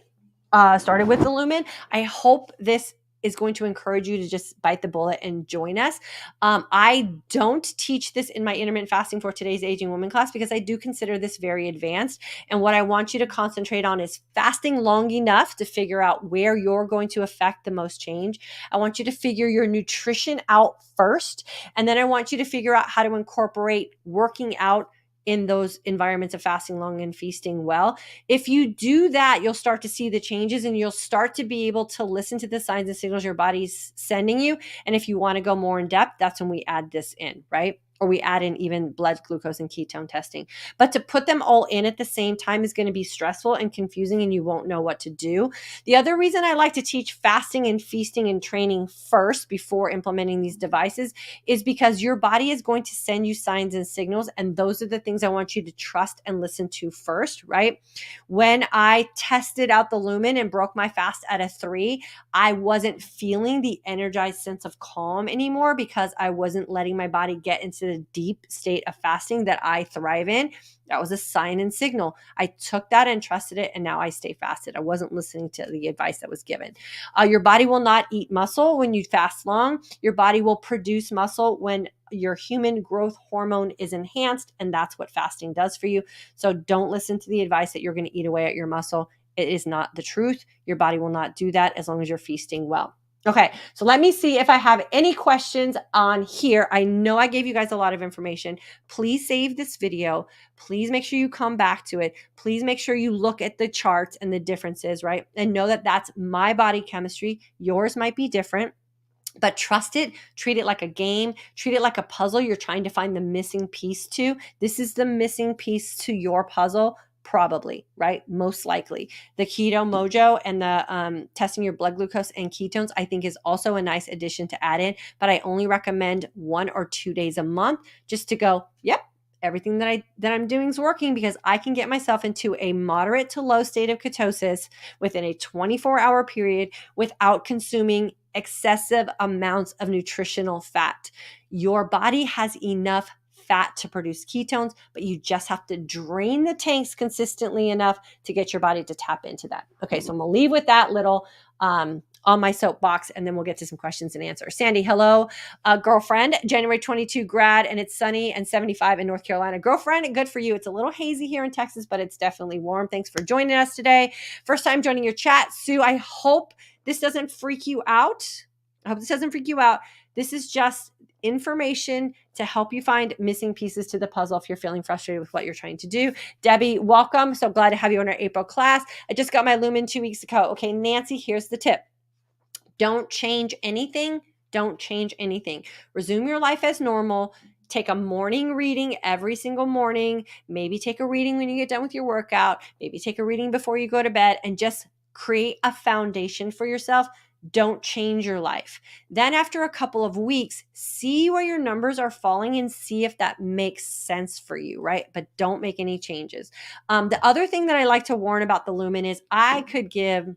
started with the Lumen, I hope this is going to encourage you to just bite the bullet and join us. I don't teach this in my intermittent fasting for today's aging woman class because I do consider this very advanced. And what I want you to concentrate on is fasting long enough to figure out where you're going to affect the most change. I want you to figure your nutrition out first. And then I want you to figure out how to incorporate working out in those environments of fasting long and feasting well. If you do that, you'll start to see the changes and you'll start to be able to listen to the signs and signals your body's sending you. And if you want to go more in depth, that's when we add this in, right? Or we add in even blood glucose and ketone testing. But to put them all in at the same time is going to be stressful and confusing, and you won't know what to do. The other reason I like to teach fasting and feasting and training first before implementing these devices is because your body is going to send you signs and signals, and those are the things I want you to trust and listen to first, right? When I tested out the Lumen and broke my fast at a 3, I wasn't feeling the energized sense of calm anymore because I wasn't letting my body get into the deep state of fasting that I thrive in. That was a sign and signal. I took that and trusted it, and now I stay fasted. I wasn't listening to the advice that was given. Your body will not eat muscle when you fast long. Your body will produce muscle when your human growth hormone is enhanced, and that's what fasting does for you. So don't listen to the advice that you're going to eat away at your muscle. It is not the truth. Your body will not do that as long as you're feasting well. Okay, so let me see if I have any questions on here. I know I gave you guys a lot of information. Please save this video. Please make sure you come back to it. Please make sure you look at the charts and the differences, right? And know that that's my body chemistry. Yours might be different. But trust it, treat it like a game, treat it like a puzzle you're trying to find the missing piece to. This is the missing piece to your puzzle, probably, right? Most likely. The Keto Mojo and the testing your blood glucose and ketones, I think is also a nice addition to add in, but I only recommend 1 or 2 days a month just to go, yep, everything that I'm doing is working, because I can get myself into a moderate to low state of ketosis within a 24-hour period without consuming excessive amounts of nutritional fat. Your body has enough fat to produce ketones, but you just have to drain the tanks consistently enough to get your body to tap into that. Okay, so I'm gonna leave with that little on my soapbox, and then we'll get to some questions and answers. Sandy, hello, girlfriend, January 22 grad, and it's sunny and 75 in North Carolina. Girlfriend, good for you. It's a little hazy here in Texas, but it's definitely warm. Thanks for joining us today. First time joining your chat. Sue, I hope this doesn't freak you out. I hope this doesn't freak you out. This is just information to help you find missing pieces to the puzzle if you're feeling frustrated with what you're trying to do. Debbie, welcome. So glad to have you in our April class. I just got my Lumen 2 weeks ago. Okay, Nancy, here's the tip. Don't change anything. Don't change anything. Resume your life as normal. Take a morning reading every single morning. Maybe take a reading when you get done with your workout. Maybe take a reading before you go to bed, and just create a foundation for yourself. Don't change your life. Then after a couple of weeks, see where your numbers are falling and see if that makes sense for you, right? But don't make any changes. The other thing that I like to warn about the Lumen is I could give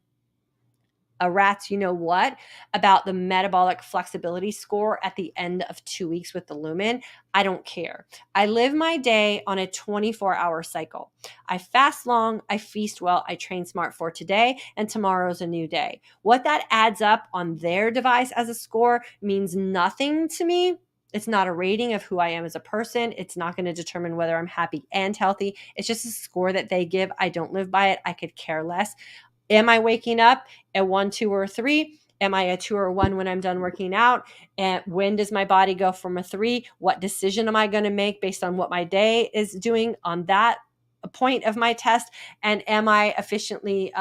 a rat's you know what about the metabolic flexibility score at the end of 2 weeks with the Lumen. I don't care. I live my day on a 24-hour cycle. I fast long, I feast well, I train smart for today, and tomorrow's a new day. What that adds up on their device as a score means nothing to me. It's not a rating of who I am as a person. It's not going to determine whether I'm happy and healthy. It's just a score that they give. I don't live by it. I could care less. Am I waking up at 1, 2, or 3? Am I a 2 or 1 when I'm done working out? And when does my body go from a 3? What decision am I going to make based on what my day is doing on that point of my test? And am I efficiently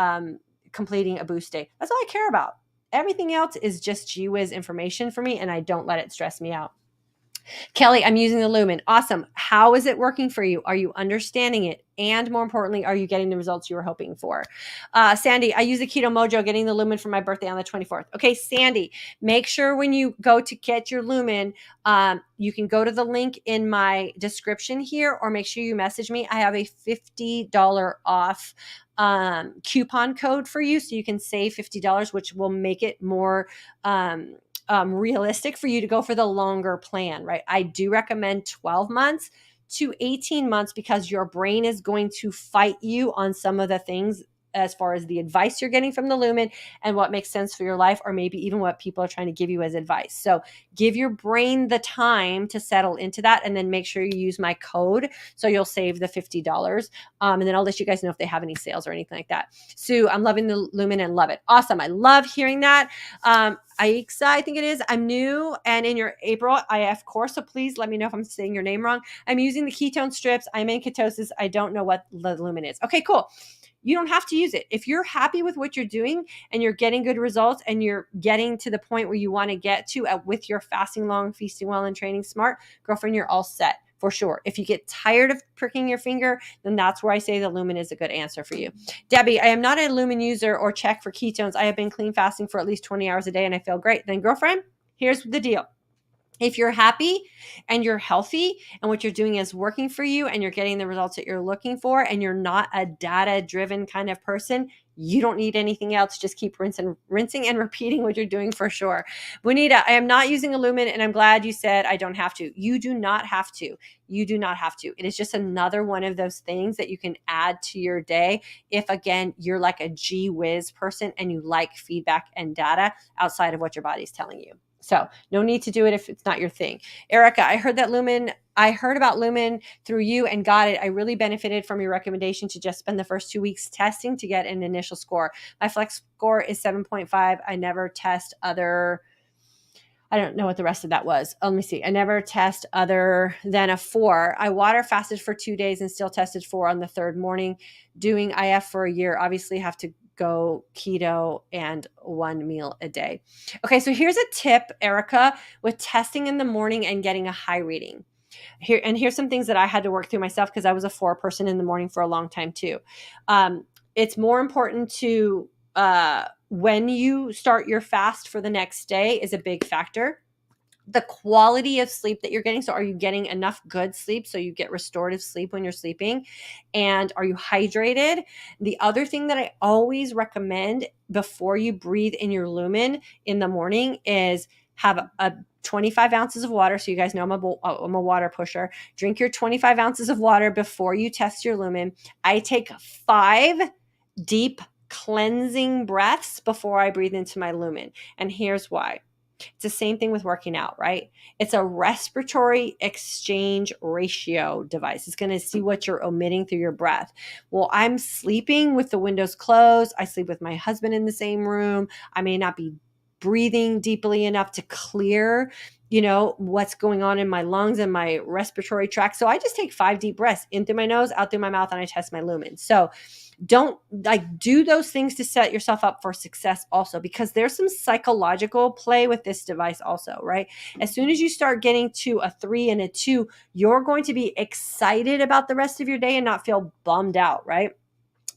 completing a boost day? That's all I care about. Everything else is just gee whiz information for me, and I don't let it stress me out. Kelly, I'm using the Lumen. Awesome. How is it working for you? Are you understanding it? And more importantly, are you getting the results you were hoping for? Sandy, I use the Keto Mojo, getting the Lumen for my birthday on the 24th. Okay, Sandy, make sure when you go to get your Lumen, you can go to the link in my description here, or make sure you message me. I have a $50 off coupon code for you, so you can save $50, which will make it more realistic for you to go for the longer plan, right? I do recommend 12 months to 18 months because your brain is going to fight you on some of the things as far as the advice you're getting from the Lumen and what makes sense for your life, or maybe even what people are trying to give you as advice. So give your brain the time to settle into that, and then make sure you use my code so you'll save the $50. And then I'll let you guys know if they have any sales or anything like that. Sue, I'm loving the Lumen and love it. Awesome. I love hearing that. Aixa, I think it is. I'm new and in your April IF course, so please let me know if I'm saying your name wrong. I'm using the ketone strips. I'm in ketosis. I don't know what the Lumen is. Okay, cool. You don't have to use it. If you're happy with what you're doing and you're getting good results and you're getting to the point where you want to get to with your fasting long, feasting well, and training smart, girlfriend, you're all set for sure. If you get tired of pricking your finger, then that's where I say the Lumen is a good answer for you. Debbie, I am not a Lumen user or check for ketones. I have been clean fasting for at least 20 hours a day and I feel great. Then girlfriend, here's the deal. If you're happy and you're healthy and what you're doing is working for you and you're getting the results that you're looking for and you're not a data-driven kind of person, you don't need anything else. Just keep rinsing and repeating what you're doing for sure. Bonita, I am not using a Lumen and I'm glad you said I don't have to. You do not have to. You do not have to. It is just another one of those things that you can add to your day if, again, you're like a gee whiz person and you like feedback and data outside of what your body's telling you. So no need to do it if it's not your thing. Erica, I heard about Lumen through you and got it. I really benefited from your recommendation to just spend the first 2 weeks testing to get an initial score. My flex score is 7.5. I never test other, I don't know what the rest of that was. Let me see. I never test other than a 4. I water fasted for 2 days and still tested 4 on the third morning. Doing IF for a year, obviously have to go keto and 1 meal a day. Okay, so here's a tip, Erica, with testing in the morning and getting a high reading. Here's some things that I had to work through myself because I was a 4 person in the morning for a long time too. It's more important to when you start your fast for the next day is a big factor. The quality of sleep that you're getting. So are you getting enough good sleep so you get restorative sleep when you're sleeping? And are you hydrated? The other thing that I always recommend before you breathe in your Lumen in the morning is have a 25 ounces of water. So you guys know I'm a water pusher. Drink your 25 ounces of water before you test your Lumen. I take 5 deep cleansing breaths before I breathe into my Lumen. And here's why. It's the same thing with working out, right? It's a respiratory exchange ratio device. It's going to see what you're omitting through your breath. Well, I'm sleeping with the windows closed. I sleep with my husband in the same room. I may not be breathing deeply enough to clear, what's going on in my lungs and my respiratory tract. So I just take 5 deep breaths in through my nose, out through my mouth, and I test my Lumen. So don't do those things to set yourself up for success also, because there's some psychological play with this device also, right? As soon as you start getting to a 3 and a 2, you're going to be excited about the rest of your day and not feel bummed out, right?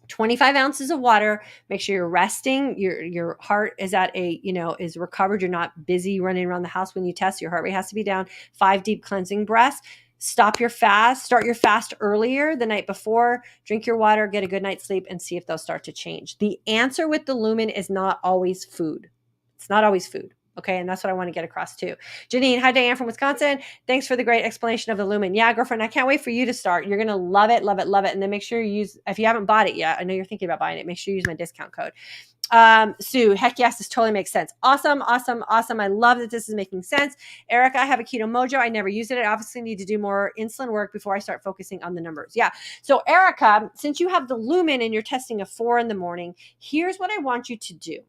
25 ounces of water. Make sure you're resting. Your heart is at is recovered. You're not busy running around the house when you test. Your heart rate has to be down. 5 deep cleansing breaths. Stop your fast. Start your fast earlier the night before. Drink your water. Get a good night's sleep and see if those start to change. The answer with the Lumen is not always food. It's not always food. Okay. And that's what I want to get across too. Janine, hi, Diane from Wisconsin. Thanks for the great explanation of the Lumen. Yeah, girlfriend, I can't wait for you to start. You're going to love it, love it, love it. And then make sure you use, if you haven't bought it yet, I know you're thinking about buying it, make sure you use my discount code. Sue, heck yes, this totally makes sense. Awesome, awesome, awesome. I love that this is making sense. Erica, I have a Keto Mojo. I never use it. I obviously need to do more insulin work before I start focusing on the numbers. Yeah. So Erica, since you have the Lumen and you're testing a 4 in the morning, here's what I want you to do.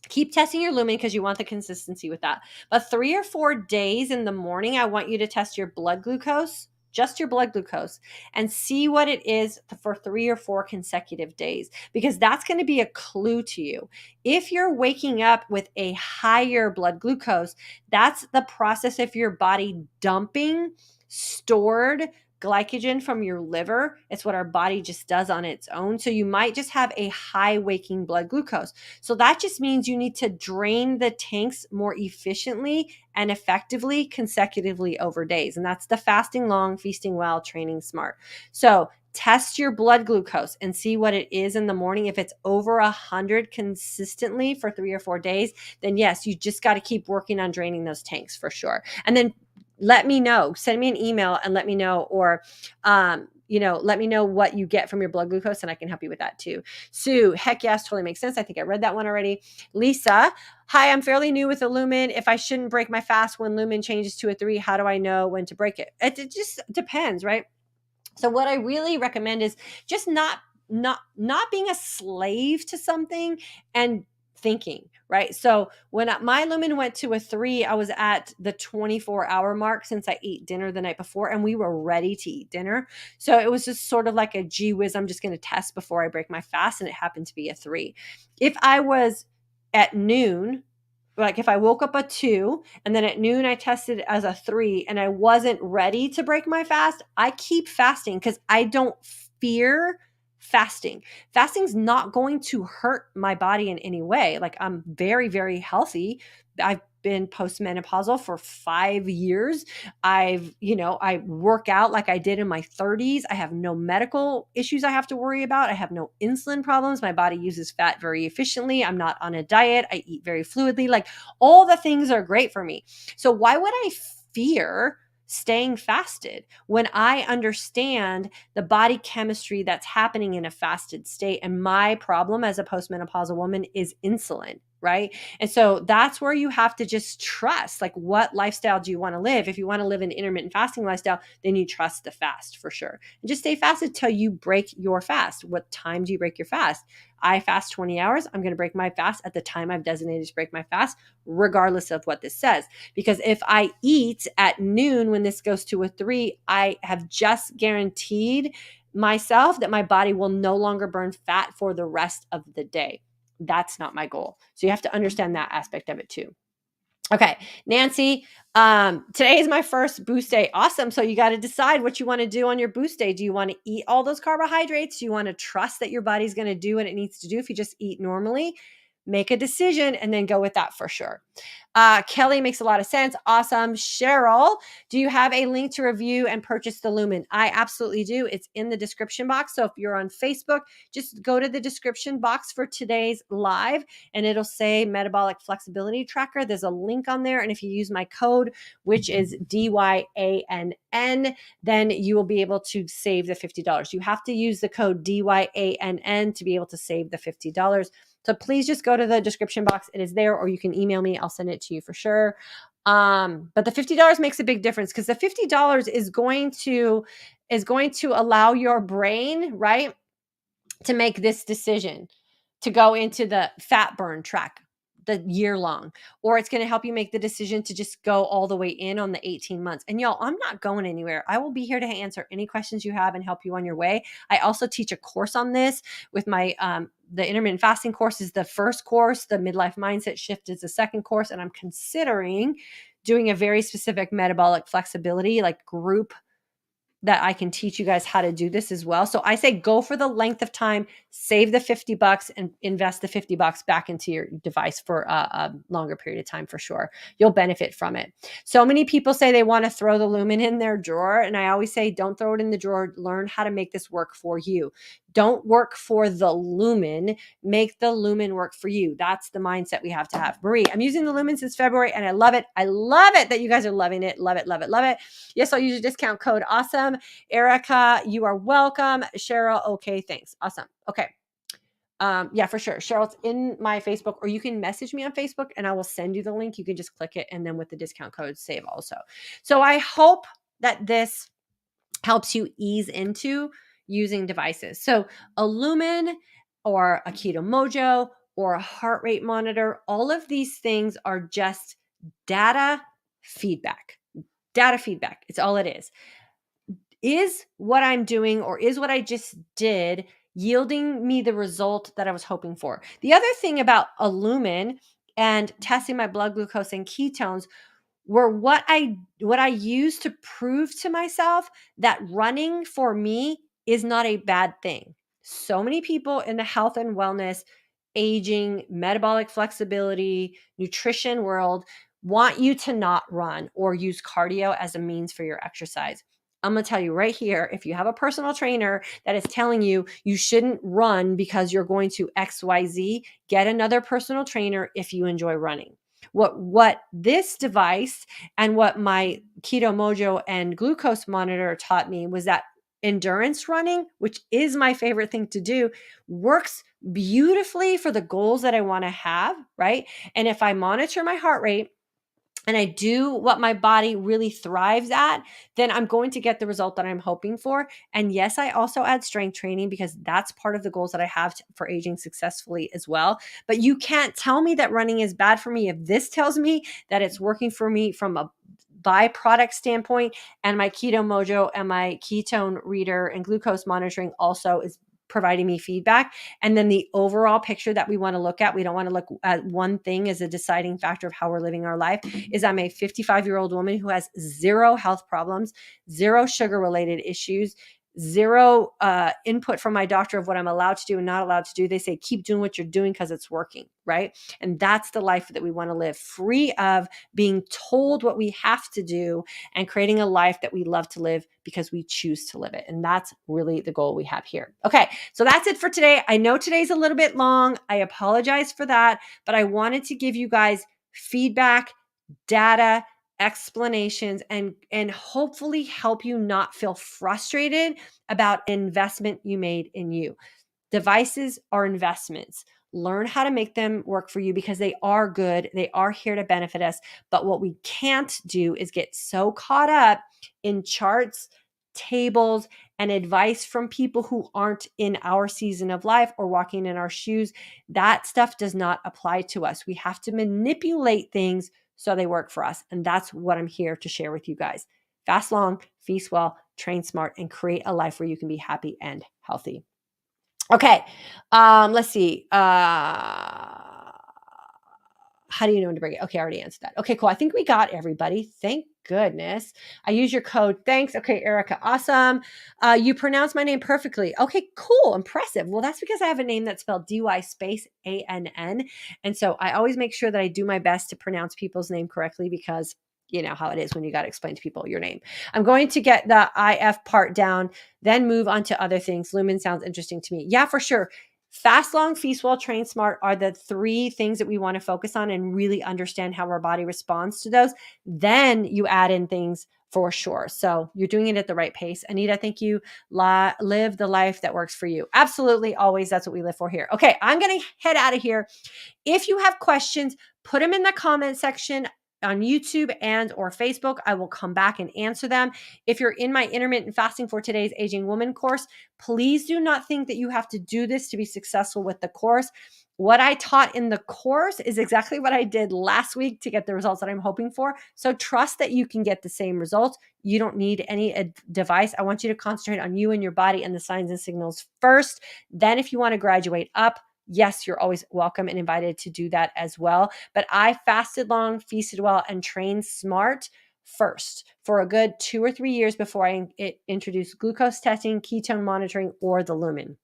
Keep testing your Lumen because you want the consistency with that. But 3 or 4 days in the morning, I want you to test your blood glucose, just your blood glucose, and see what it is for 3 or 4 consecutive days, because that's going to be a clue to you. If you're waking up with a higher blood glucose, that's the process of your body dumping stored glycogen from your liver. It's what our body just does on its own. So you might just have a high waking blood glucose. So that just means you need to drain the tanks more efficiently and effectively consecutively over days. And that's the fasting long, feasting well, training smart. So test your blood glucose and see what it is in the morning. If it's over 100 consistently for 3 or 4 days, then yes, you just got to keep working on draining those tanks for sure. And then let me know, send me an email and let me know, or let me know what you get from your blood glucose and I can help you with that too. Sue, heck yes, totally makes sense. I think I read that one already. Lisa, hi, I'm fairly new with the Lumen. If I shouldn't break my fast when Lumen changes to a 3, how do I know when to break it? It just depends, right? So what I really recommend is just not being a slave to something and thinking, right? So when my Lumen went to a 3, I was at the 24-hour mark since I ate dinner the night before and we were ready to eat dinner. So it was just sort of like a gee whiz, I'm just going to test before I break my fast, and it happened to be a 3. If I was at noon, like if I woke up at 2 and then at noon I tested as a 3 and I wasn't ready to break my fast, I keep fasting because I don't fear fasting. Fasting's not going to hurt my body in any way. Like I'm very, very healthy. I've been postmenopausal for 5 years. I work out like I did in my 30s. I have no medical issues I have to worry about. I have no insulin problems. My body uses fat very efficiently. I'm not on a diet. I eat very fluidly. Like all the things are great for me. So why would I fear staying fasted when I understand the body chemistry that's happening in a fasted state? And my problem as a postmenopausal woman is insulin, right? And so that's where you have to just trust, like, what lifestyle do you want to live? If you want to live an intermittent fasting lifestyle, then you trust the fast for sure. And just stay fasted till you break your fast. What time do you break your fast? I fast 20 hours. I'm going to break my fast at the time I've designated to break my fast, regardless of what this says. Because if I eat at noon when this goes to a 3, I have just guaranteed myself that my body will no longer burn fat for the rest of the day. That's not my goal. So you have to understand that aspect of it too. Okay, Nancy, today is my first boost day. Awesome. So you got to decide what you want to do on your boost day. Do you want to eat all those carbohydrates? Do you want to trust that your body's going to do what it needs to do if you just eat normally? Make a decision and then go with that for sure. Kelly, makes a lot of sense. Awesome. Cheryl, do you have a link to review and purchase the Lumen? I absolutely do. It's in the description box. So if you're on Facebook, just go to the description box for today's live and it'll say Metabolic Flexibility Tracker. There's a link on there. And if you use my code, which is DYANN, then you will be able to save the $50. You have to use the code DYANN to be able to save the $50. So please just go to the description box. It is there, or you can email me. I'll send it to you for sure. But the $50 makes a big difference because the $50 is going to allow your brain, right, to make this decision to go into the fat burn track the year long, or it's going to help you make the decision to just go all the way in on the 18 months. And y'all, I'm not going anywhere. I will be here to answer any questions you have and help you on your way. I also teach a course on this with my, the intermittent fasting course is the first course. The midlife mindset shift is the second course. And I'm considering doing a very specific metabolic flexibility, like group, that I can teach you guys how to do this as well. So I say go for the length of time, save the $50 and invest the $50 back into your device for a longer period of time for sure. You'll benefit from it. So many people say they want to throw the Lumen in their drawer. And I always say, don't throw it in the drawer. Learn how to make this work for you. Don't work for the Lumen. Make the Lumen work for you. That's the mindset we have to have. Marie, I'm using the Lumen since February and I love it. I love it that you guys are loving it. Love it, love it, love it. Yes, I'll use your discount code. Awesome. Erica, you are welcome. Cheryl, okay, thanks. Awesome. Okay. Yeah, for sure. Cheryl, it's in my Facebook, or you can message me on Facebook and I will send you the link. You can just click it and then with the discount code, save also. So I hope that this helps you ease into using devices. So a Lumen or a Keto Mojo or a heart rate monitor, all of these things are just data feedback. Data feedback. It's all it is. Is what I'm doing or is what I just did yielding me the result that I was hoping for? The other thing about a Lumen and testing my blood glucose and ketones were what I used to prove to myself that running for me is not a bad thing. So many people in the health and wellness, aging, metabolic flexibility, nutrition world want you to not run or use cardio as a means for your exercise. I'm going to tell you right here, if you have a personal trainer that is telling you you shouldn't run because you're going to XYZ, get another personal trainer if you enjoy running. What this device and what my Keto Mojo and glucose monitor taught me was that endurance running, which is my favorite thing to do, works beautifully for the goals that I want to have, right? And if I monitor my heart rate and I do what my body really thrives at, then I'm going to get the result that I'm hoping for. And yes, I also add strength training because that's part of the goals that I have for aging successfully as well. But you can't tell me that running is bad for me if this tells me that it's working for me from a byproduct standpoint, and my keto mojo and my ketone reader and glucose monitoring also is providing me feedback. And then the overall picture that we want to look at, we don't want to look at one thing as a deciding factor of how we're living our life, is I'm a 55-year-old woman who has zero health problems, zero sugar related issues, zero input from my doctor of what I'm allowed to do and not allowed to do. They say, keep doing what you're doing because it's working, right? And that's the life that we want to live, free of being told what we have to do and creating a life that we love to live because we choose to live it. And that's really the goal we have here. Okay, so that's it for today. I know today's a little bit long. I apologize for that, but I wanted to give you guys feedback, data, explanations, and hopefully help you not feel frustrated about investment you made in you. Devices are investments. Learn how to make them work for you because they are good. They are here to benefit us. But what we can't do is get so caught up in charts, tables, and advice from people who aren't in our season of life or walking in our shoes. That stuff does not apply to us. We have to manipulate things so they work for us. And that's what I'm here to share with you guys. Fast long, feast well, train smart, and create a life where you can be happy and healthy. Okay. Let's see. How do you know when to bring it? Okay, I already answered that. Okay, cool. I think we got everybody. Thank goodness. I use your code. Thanks. Okay, Erica. Awesome. You pronounce my name perfectly. Okay, cool. Impressive. Well, that's because I have a name that's spelled D-Y space A-N-N. And so I always make sure that I do my best to pronounce people's name correctly because you know how it is when you got to explain to people your name. I'm going to get the IF part down, then move on to other things. Lumen sounds interesting to me. Yeah, for sure. Fast, long, feast well, train smart are the three things that we want to focus on and really understand how our body responds to those. Then you add in things for sure. So you're doing it at the right pace. Anita, thank you. Live the life that works for you. Absolutely. Always. That's what we live for here. Okay. I'm going to head out of here. If you have questions, put them in the comment section on YouTube and or Facebook. I will come back and answer them. If you're in my intermittent fasting for today's aging woman course, please do not think that you have to do this to be successful with the course. What I taught in the course is exactly what I did last week to get the results that I'm hoping for. So trust that you can get the same results. You don't need any device. I want you to concentrate on you and your body and the signs and signals first. Then if you want to graduate up, yes, you're always welcome and invited to do that as well. But I fasted long, feasted well, and trained smart first for a good 2 or 3 years before I introduced glucose testing, ketone monitoring, or the Lumen.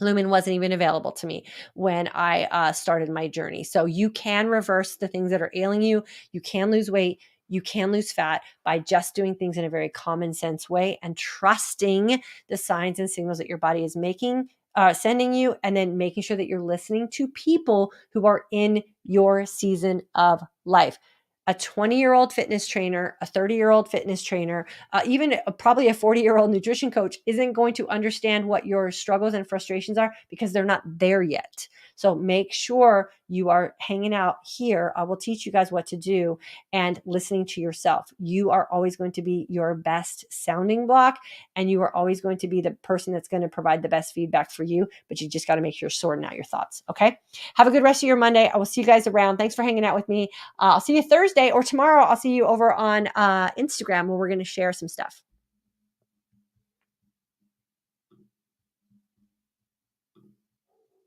Lumen wasn't even available to me when I started my journey. So you can reverse the things that are ailing you. You can lose weight. You can lose fat by just doing things in a very common sense way and trusting the signs and signals that your body is sending you, and then making sure that you're listening to people who are in your season of life. A 20-year-old fitness trainer, a 30-year-old fitness trainer, even probably a 40-year-old nutrition coach isn't going to understand what your struggles and frustrations are because they're not there yet. So make sure you are hanging out here. I will teach you guys what to do and listening to yourself. You are always going to be your best sounding block, and you are always going to be the person that's going to provide the best feedback for you, but you just got to make sure you're sorting out your thoughts. Okay. Have a good rest of your Monday. I will see you guys around. Thanks for hanging out with me. I'll see you Thursday, or tomorrow I'll see you over on Instagram where we're going to share some stuff.